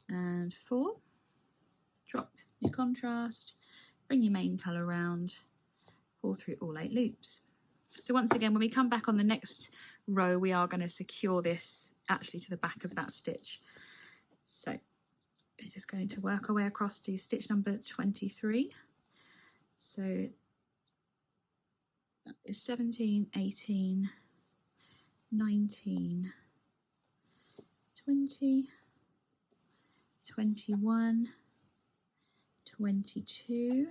and 4. Drop your contrast, bring your main colour round, pull through all 8 loops. So once again, when we come back on the next row, we are going to secure this actually to the back of that stitch. So we're just going to work our way across to stitch number 23. So that is 17, 18, 19, 20, 21, 22.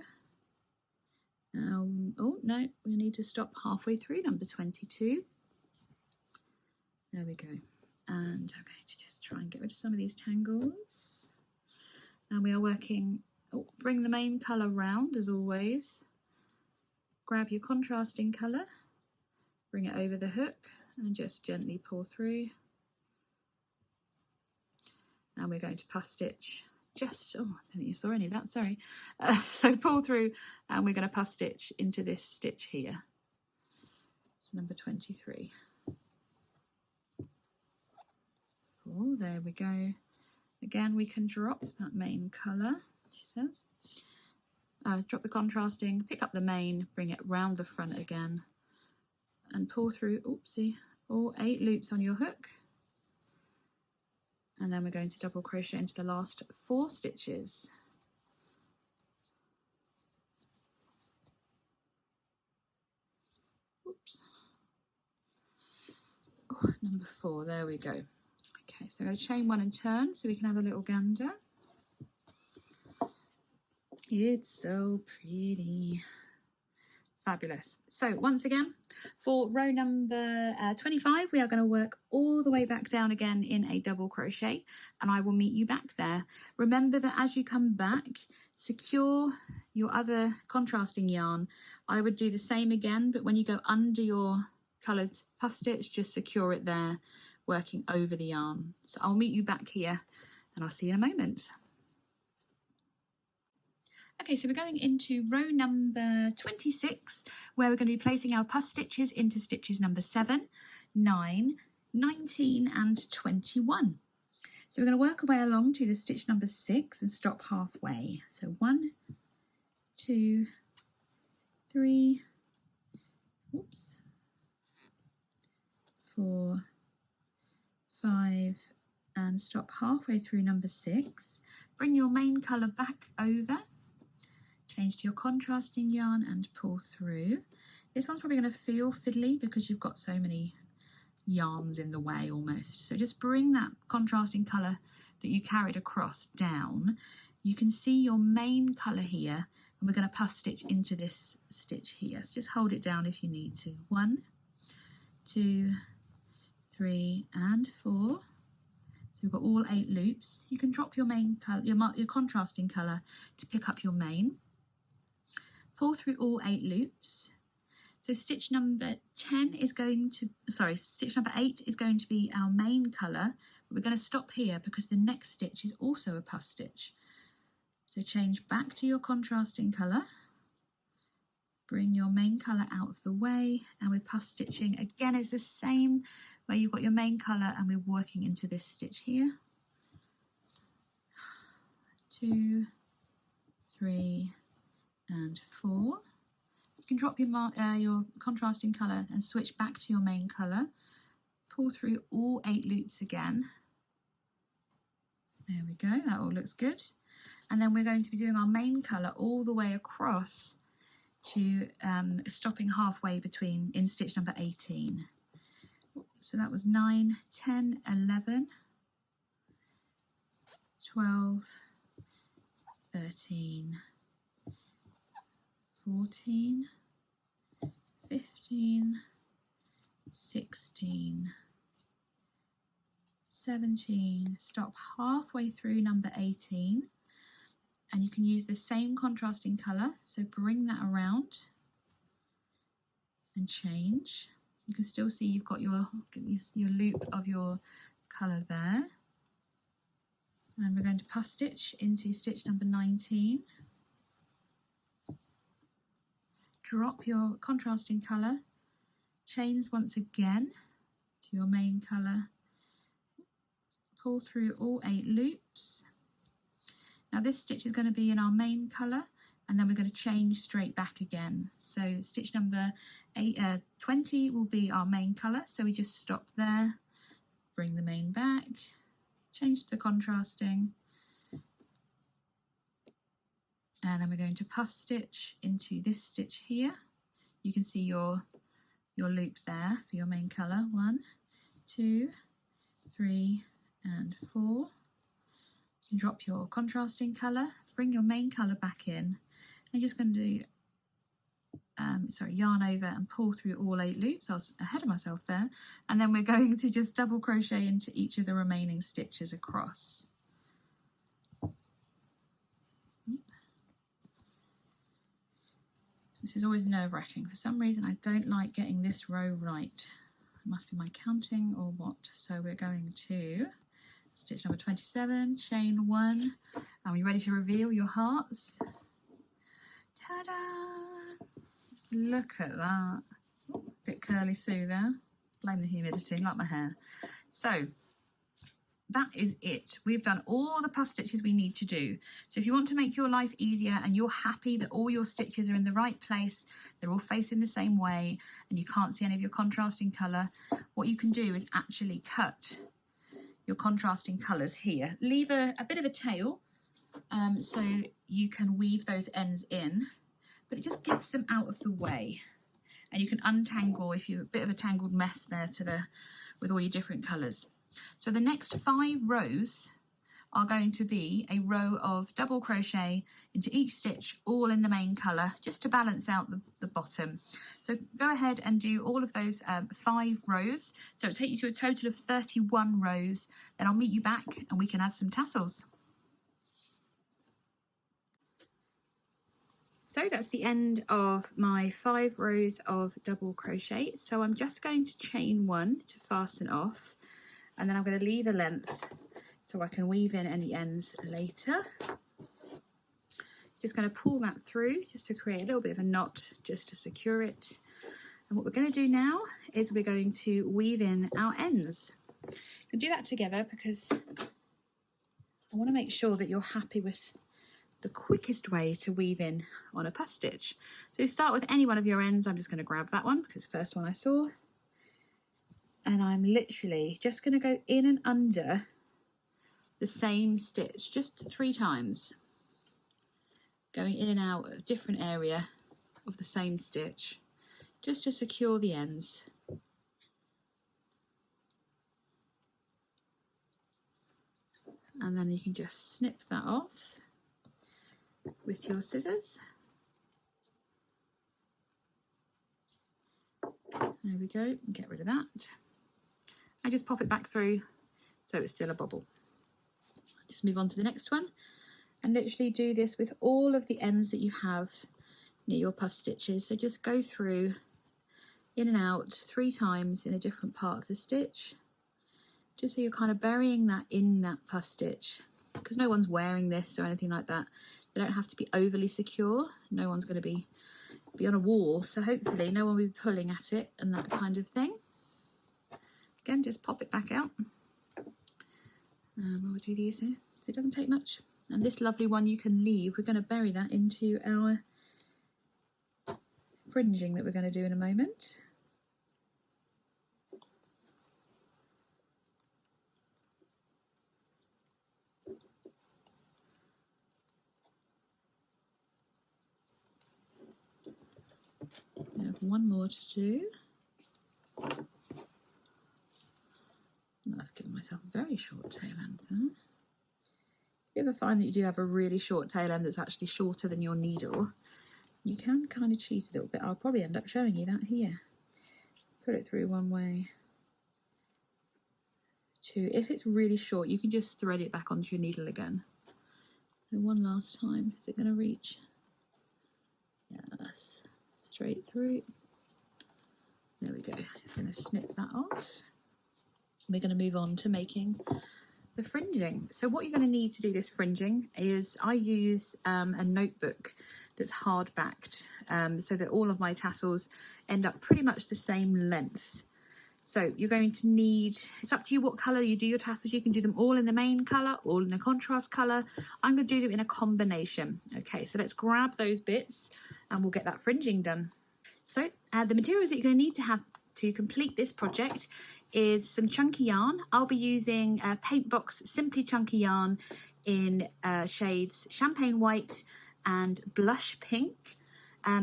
Oh no, we need to stop halfway through number 22. There we go. And I'm going to just try and get rid of some of these tangles. And we are working, bring the main colour round as always. Grab your contrasting colour, bring it over the hook and just gently pull through. And we're going to puff stitch just, I don't think you saw any of that, sorry. So pull through and we're going to puff stitch into this stitch here. So number 23. 4, there we go. Again, we can drop that main colour, she says. Drop the contrasting, pick up the main, bring it round the front again and pull through, oopsie, all 8 loops on your hook. And then we're going to double crochet into the last 4 stitches. Oops. Oh, number 4, there we go. Okay, so I'm going to chain 1 and turn so we can have a little gander. It's so pretty. Fabulous. So once again, for row number 25, we are going to work all the way back down again in a double crochet, and I will meet you back there. Remember that as you come back, secure your other contrasting yarn. I would do the same again, but when you go under your coloured puff stitch, just secure it there, working over the yarn. So I'll meet you back here, and I'll see you in a moment. Okay, so we're going into row number 26, where we're going to be placing our puff stitches into stitches number 7, 9, 19 and 21. So we're going to work our way along to the stitch number 6 and stop halfway. So 1, 2, 3, oops, 4, 5 and stop halfway through number 6. Bring your main colour back over. Change to your contrasting yarn and pull through. This one's probably going to feel fiddly because you've got so many yarns in the way almost. So just bring that contrasting colour that you carried across down. You can see your main colour here, and we're going to puff stitch into this stitch here. So just hold it down if you need to. 1, 2, 3 and 4. So we've got all 8 loops. You can drop your main colour, your contrasting colour to pick up your main. Pull through all 8 loops. So stitch number 10 is going to, stitch number 8 is going to be our main colour, but we're going to stop here because the next stitch is also a puff stitch. So change back to your contrasting colour, bring your main colour out of the way, and with puff stitching, again it's the same where you've got your main colour and we're working into this stitch here. 2, 3 and 4. You can drop your contrasting colour and switch back to your main colour. Pull through all 8 loops again. There we go, that all looks good. And then we're going to be doing our main colour all the way across to stopping halfway between in stitch number 18. So that was 9, 10, 11, 12, 13, 14, 15, 16, 17, stop halfway through number 18, and you can use the same contrasting colour, so bring that around and change. You can still see you've got your loop of your colour there. And we're going to puff stitch into stitch number 19. Drop your contrasting colour, chains once again to your main colour, pull through all 8 loops. Now this stitch is going to be in our main colour, and then we're going to change straight back again. So stitch number 20 will be our main colour, so we just stop there, bring the main back, change to the contrasting, and then we're going to puff stitch into this stitch here. You can see your loop there for your main colour. 1, 2, 3 and 4. You can drop your contrasting colour, bring your main colour back in. I'm just going to do yarn over and pull through all 8 loops. I was ahead of myself there. And then we're going to just double crochet into each of the remaining stitches across. This is always nerve-wracking. For some reason I don't like getting this row right. It must be my counting or what. So we're going to stitch number 27, chain 1. Are we ready to reveal your hearts? Ta-da! Look at that. Oh, bit curly Sue there. Blame the humidity, like my hair. So that is it. We've done all the puff stitches we need to do. So if you want to make your life easier and you're happy that all your stitches are in the right place, they're all facing the same way, and you can't see any of your contrasting colour, what you can do is actually cut your contrasting colours here. Leave a bit of a tail so you can weave those ends in, but it just gets them out of the way. And you can untangle if you're a bit of a tangled mess there with all your different colours. So the next 5 rows are going to be a row of double crochet into each stitch, all in the main colour, just to balance out the bottom. So go ahead and do all of those 5 rows. So it'll take you to a total of 31 rows. Then I'll meet you back and we can add some tassels. So that's the end of my 5 rows of double crochet. So I'm just going to chain 1 to fasten off, and then I'm going to leave a length so I can weave in any ends later. Just going to pull that through just to create a little bit of a knot just to secure it. And what we're going to do now is we're going to weave in our ends. We'll do that together because I want to make sure that you're happy with the quickest way to weave in on a puff stitch. So start with any one of your ends. I'm just going to grab that one because first one I saw. And I'm literally just going to go in and under the same stitch just 3 times. Going in and out of a different area of the same stitch just to secure the ends. And then you can just snip that off with your scissors. There we go, and get rid of that. I just pop it back through so it's still a bobble. Just move on to the next one and literally do this with all of the ends that you have near your puff stitches. So just go through in and out 3 times in a different part of the stitch, just so you're kind of burying that in that puff stitch, because no one's wearing this or anything like that. They don't have to be overly secure. No one's going to be on a wall, so hopefully no one will be pulling at it and that kind of thing. Again, just pop it back out. We'll do these here, so it doesn't take much. And this lovely one you can leave. We're going to bury that into our fringing that we're going to do in a moment. I have one more to do. I've given myself a very short tail end there. If you ever find that you do have a really short tail end that's actually shorter than your needle, you can kind of cheat a little bit. I'll probably end up showing you that here. Put it through one way. 2. If it's really short, you can just thread it back onto your needle again. And one last time. Is it going to reach? Yes. Straight through. There we go. Just going to snip that off. We're going to move on to making the fringing. So what you're going to need to do this fringing is I use a notebook that's hard backed so that all of my tassels end up pretty much the same length. So you're going to need, it's up to you what colour you do your tassels. You can do them all in the main colour, all in the contrast colour. I'm going to do them in a combination. Okay, so let's grab those bits and we'll get that fringing done. So the materials that you're going to need to have to complete this project is some chunky yarn. I'll be using Paint Box Simply Chunky yarn in shades Champagne White and Blush Pink.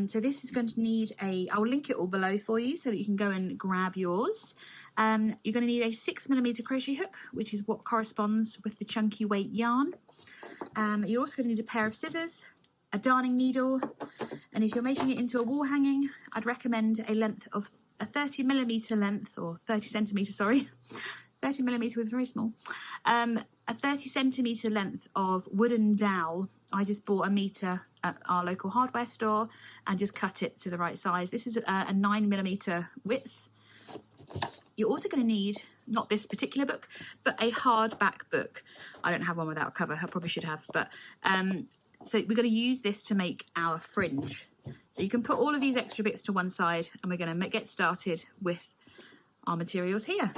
So this is going to need I'll link it all below for you so that you can go and grab yours. You're going to need a 6mm crochet hook, which is what corresponds with the chunky weight yarn. You're also going to need a pair of scissors, a darning needle, and if you're making it into a wall hanging, I'd recommend a length of a 30mm length, or 30cm, sorry. 30mm was very small. A 30cm length of wooden dowel. I just bought a metre at our local hardware store and just cut it to the right size. This is a 9mm width. You're also going to need, not this particular book, but a hardback book. I don't have one without a cover, I probably should have, but so we're going to use this to make our fringe. So you can put all of these extra bits to one side, and we're going to get started with our materials here.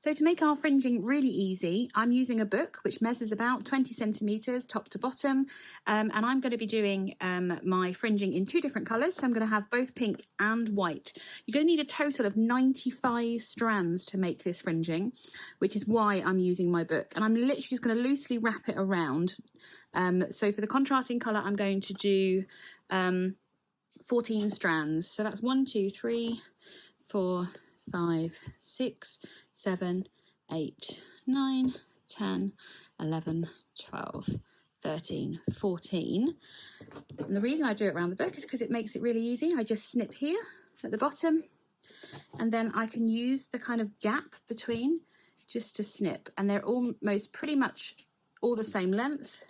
So to make our fringing really easy, I'm using a book which measures about 20cm top to bottom, and I'm going to be doing my fringing in 2 different colours. So I'm going to have both pink and white. You're going to need a total of 95 strands to make this fringing, which is why I'm using my book. And I'm literally just going to loosely wrap it around. So for the contrasting colour, I'm going to do 14 strands. So that's 1, 2, 3, 4, 5, 6, 7, 8, 9, 10, 11, 12, 13, 14. And the reason I do it around the book is because it makes it really easy. I just snip here at the bottom, and then I can use the kind of gap between just to snip, and they're almost pretty much all the same length.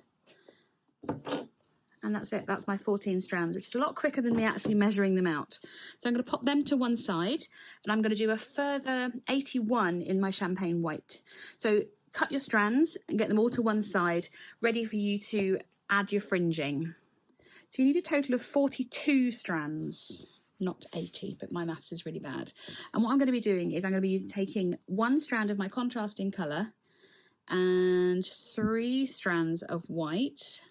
And that's it, that's my 14 strands, which is a lot quicker than me actually measuring them out. So I'm going to pop them to one side, and I'm going to do a further 81 in my champagne white. So cut your strands and get them all to one side, ready for you to add your fringing. So you need a total of 42 strands, not 80, but my maths is really bad. And what I'm going to be doing is I'm going to be taking 1 strand of my contrasting colour and 3 strands of white.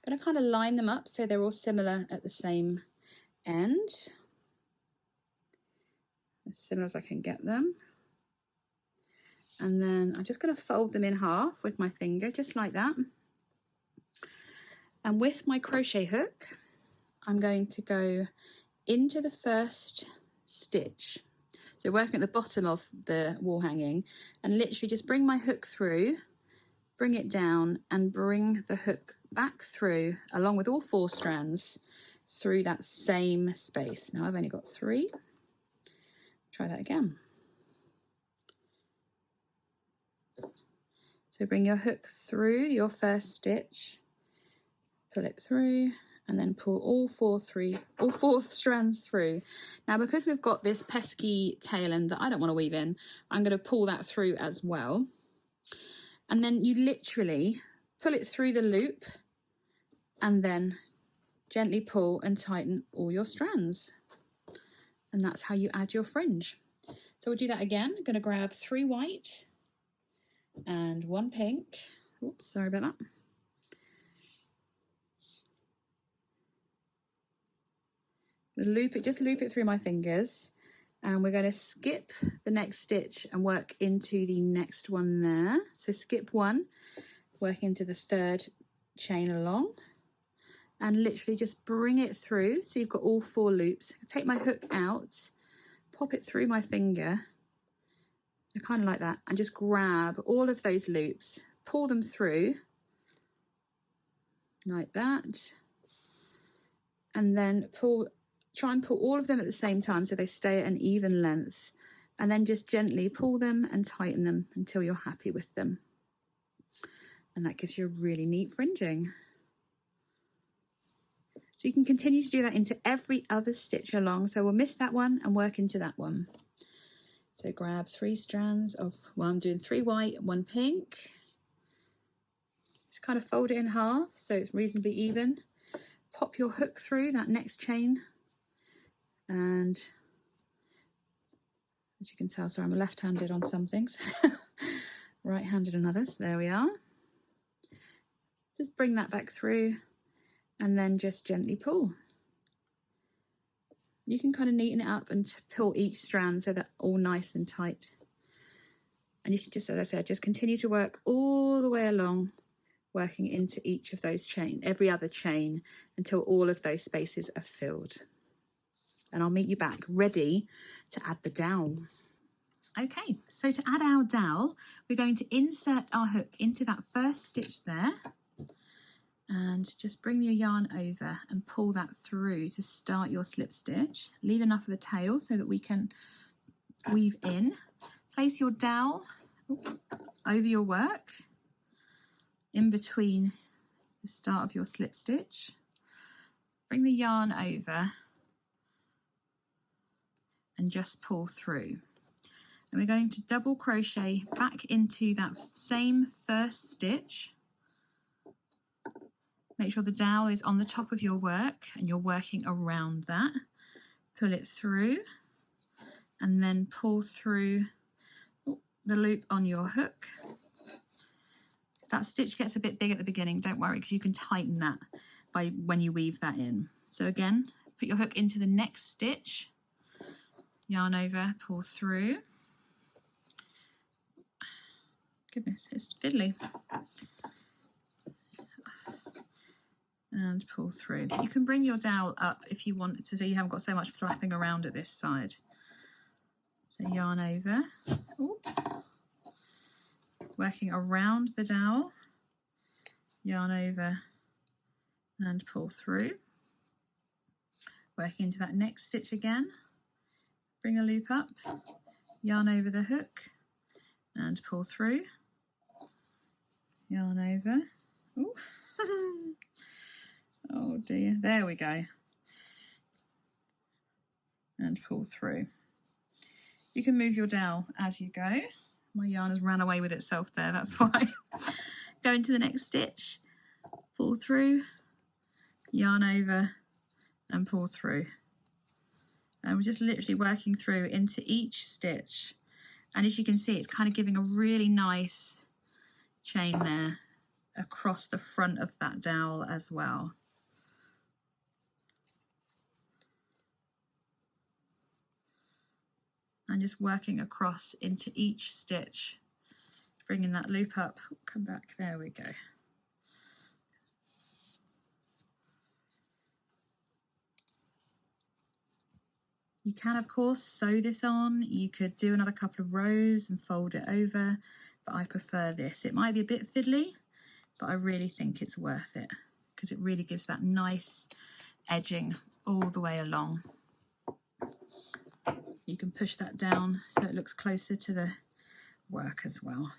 I'm going to kind of line them up so they're all similar at the same end, as similar as I can get them. And then I'm just going to fold them in half with my finger, just like that. And with my crochet hook, I'm going to go into the first stitch. So working at the bottom of the wall hanging, and literally just bring my hook through, bring it down, and bring the hook back through along with all 4 strands through that same space. Now I've only got 3. Try that again. So bring your hook through your first stitch, pull it through, and then pull all 4 strands through. Now because we've got this pesky tail end that I don't want to weave in, I'm going to pull that through as well. And then you literally pull it through the loop and then gently pull and tighten all your strands. And that's how you add your fringe. So we'll do that again. I'm going to grab 3 white and 1 pink. Oops, sorry about that. Loop it, just loop it through my fingers. And we're going to skip the next stitch and work into the next one there. So skip 1, work into the 3rd chain along, and literally just bring it through. So you've got all 4 loops. Take my hook out, pop it through my finger, kind of like that, and just grab all of those loops, pull them through like that, and then try and pull all of them at the same time so they stay at an even length, and then just gently pull them and tighten them until you're happy with them. And that gives you a really neat fringing. So you can continue to do that into every other stitch along. So we'll miss that one and work into that one. So grab 3 strands of, well, I'm doing 3 white, 1 pink. Just kind of fold it in half so it's reasonably even. Pop your hook through that next chain. And as you can tell, sorry, I'm left-handed on some things, right-handed on others. There we are. Just bring that back through and then just gently pull. You can kind of neaten it up and pull each strand so they're all nice and tight. And you can just, as I said, just continue to work all the way along, working into each of those every other chain until all of those spaces are filled. And I'll meet you back ready to add the dowel. Okay, so to add our dowel, we're going to insert our hook into that first stitch there and just bring your yarn over and pull that through to start your slip stitch. Leave enough of a tail so that we can weave in. Place your dowel over your work in between the start of your slip stitch. Bring the yarn over and just pull through. And we're going to double crochet back into that same first stitch. Make sure the dowel is on the top of your work and you're working around that. Pull it through and then pull through the loop on your hook. If that stitch gets a bit big at the beginning, don't worry, because you can tighten that by when you weave that in. So again, put your hook into the next stitch, yarn over, pull through. Goodness, it's fiddly. And pull through. You can bring your dowel up if you want to, so you haven't got so much flapping around at this side. So yarn over, oops, working around the dowel, yarn over and pull through. Working into that next stitch again, bring a loop up, yarn over the hook and pull through, yarn over. Ooh. Oh dear, there we go. And pull through. You can move your dowel as you go. My yarn has ran away with itself there, that's why. Go into the next stitch, pull through, yarn over and pull through. And we're just literally working through into each stitch. And as you can see, it's kind of giving a really nice chain there across the front of that dowel as well. And just working across into each stitch, bringing that loop up, come back, there we go. You can of course sew this on, you could do another couple of rows and fold it over, but I prefer this. It might be a bit fiddly, but I really think it's worth it because it really gives that nice edging all the way along. You can push that down so it looks closer to the work as well.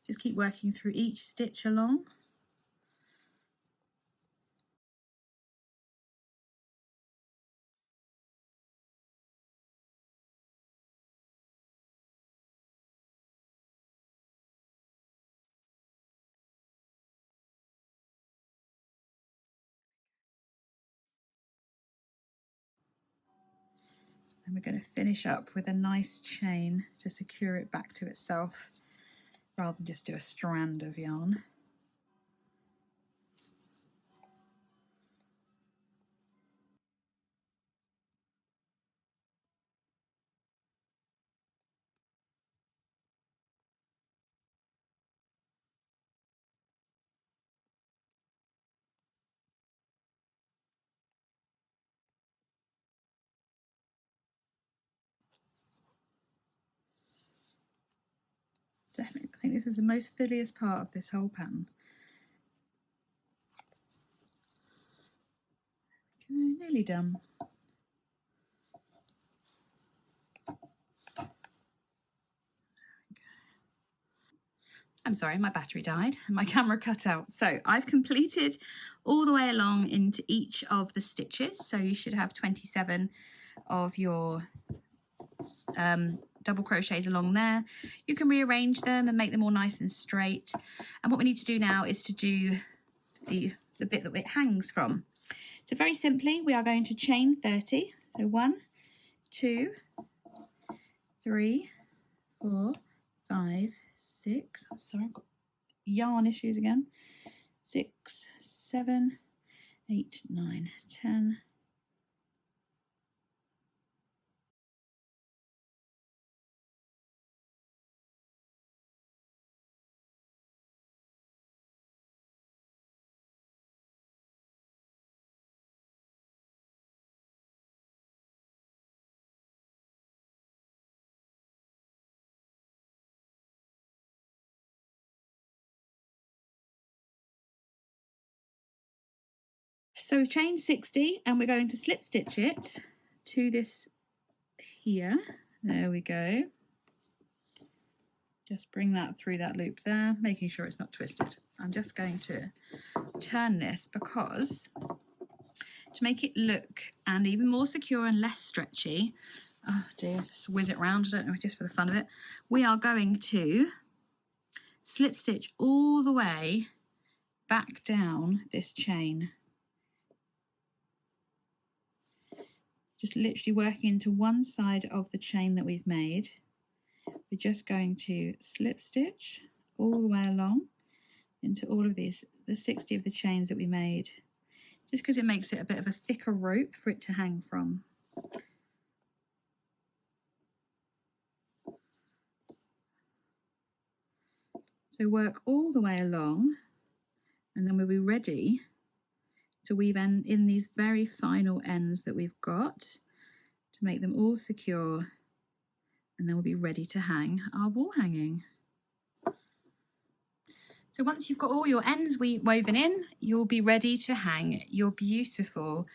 Just keep working through each stitch along. And we're going to finish up with a nice chain to secure it back to itself rather than just do a strand of yarn. Definitely, I think this is the most fiddliest part of this whole pattern. Okay, nearly done. I'm sorry, my battery died and my camera cut out. So I've completed all the way along into each of the stitches. So you should have 27 of your double crochets along there. You can rearrange them and make them all nice and straight. And what we need to do now is to do the bit that it hangs from. So very simply, we are going to chain 30. So 1, 2, 3, 4, 5, 6. I'm sorry, I've got yarn issues again. 6, 7, 8, 9, 10. So we've chained 60 and we're going to slip stitch it to this here. There we go. Just bring that through that loop there, making sure it's not twisted. I'm just going to turn this because to make it look and even more secure and less stretchy, oh dear, just whiz it round, I don't know, just for the fun of it, we are going to slip stitch all the way back down this chain. Just literally working into one side of the chain that we've made. We're just going to slip stitch all the way along into all of these, the 60 of the chains that we made, just because it makes it a bit of a thicker rope for it to hang from. So work all the way along, and then we'll be ready to weave in these very final ends that we've got to make them all secure. And then we'll be ready to hang our wall hanging. So once you've got all your ends woven in, you'll be ready to hang your beautiful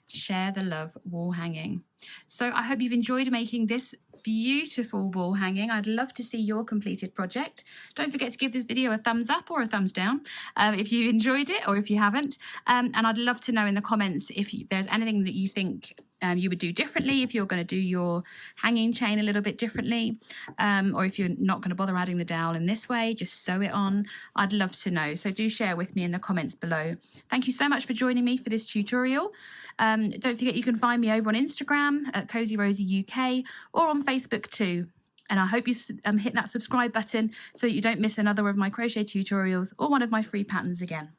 Share the Love wall hanging. So I hope you've enjoyed making this beautiful wall hanging. I'd love to see your completed project. Don't forget to give this video a thumbs up or a thumbs down if you enjoyed it or if you haven't. And I'd love to know in the comments if there's anything that you think you would do differently, if you're going to do your hanging chain a little bit differently, or if you're not going to bother adding the dowel in this way, just sew it on. I'd love to know, so do share with me in the comments below. Thank you so much for joining me for this tutorial. Don't forget you can find me over on Instagram at Cozy Rosie UK or on Facebook too. And I hope you hit that subscribe button so that you don't miss another of my crochet tutorials or one of my free patterns again.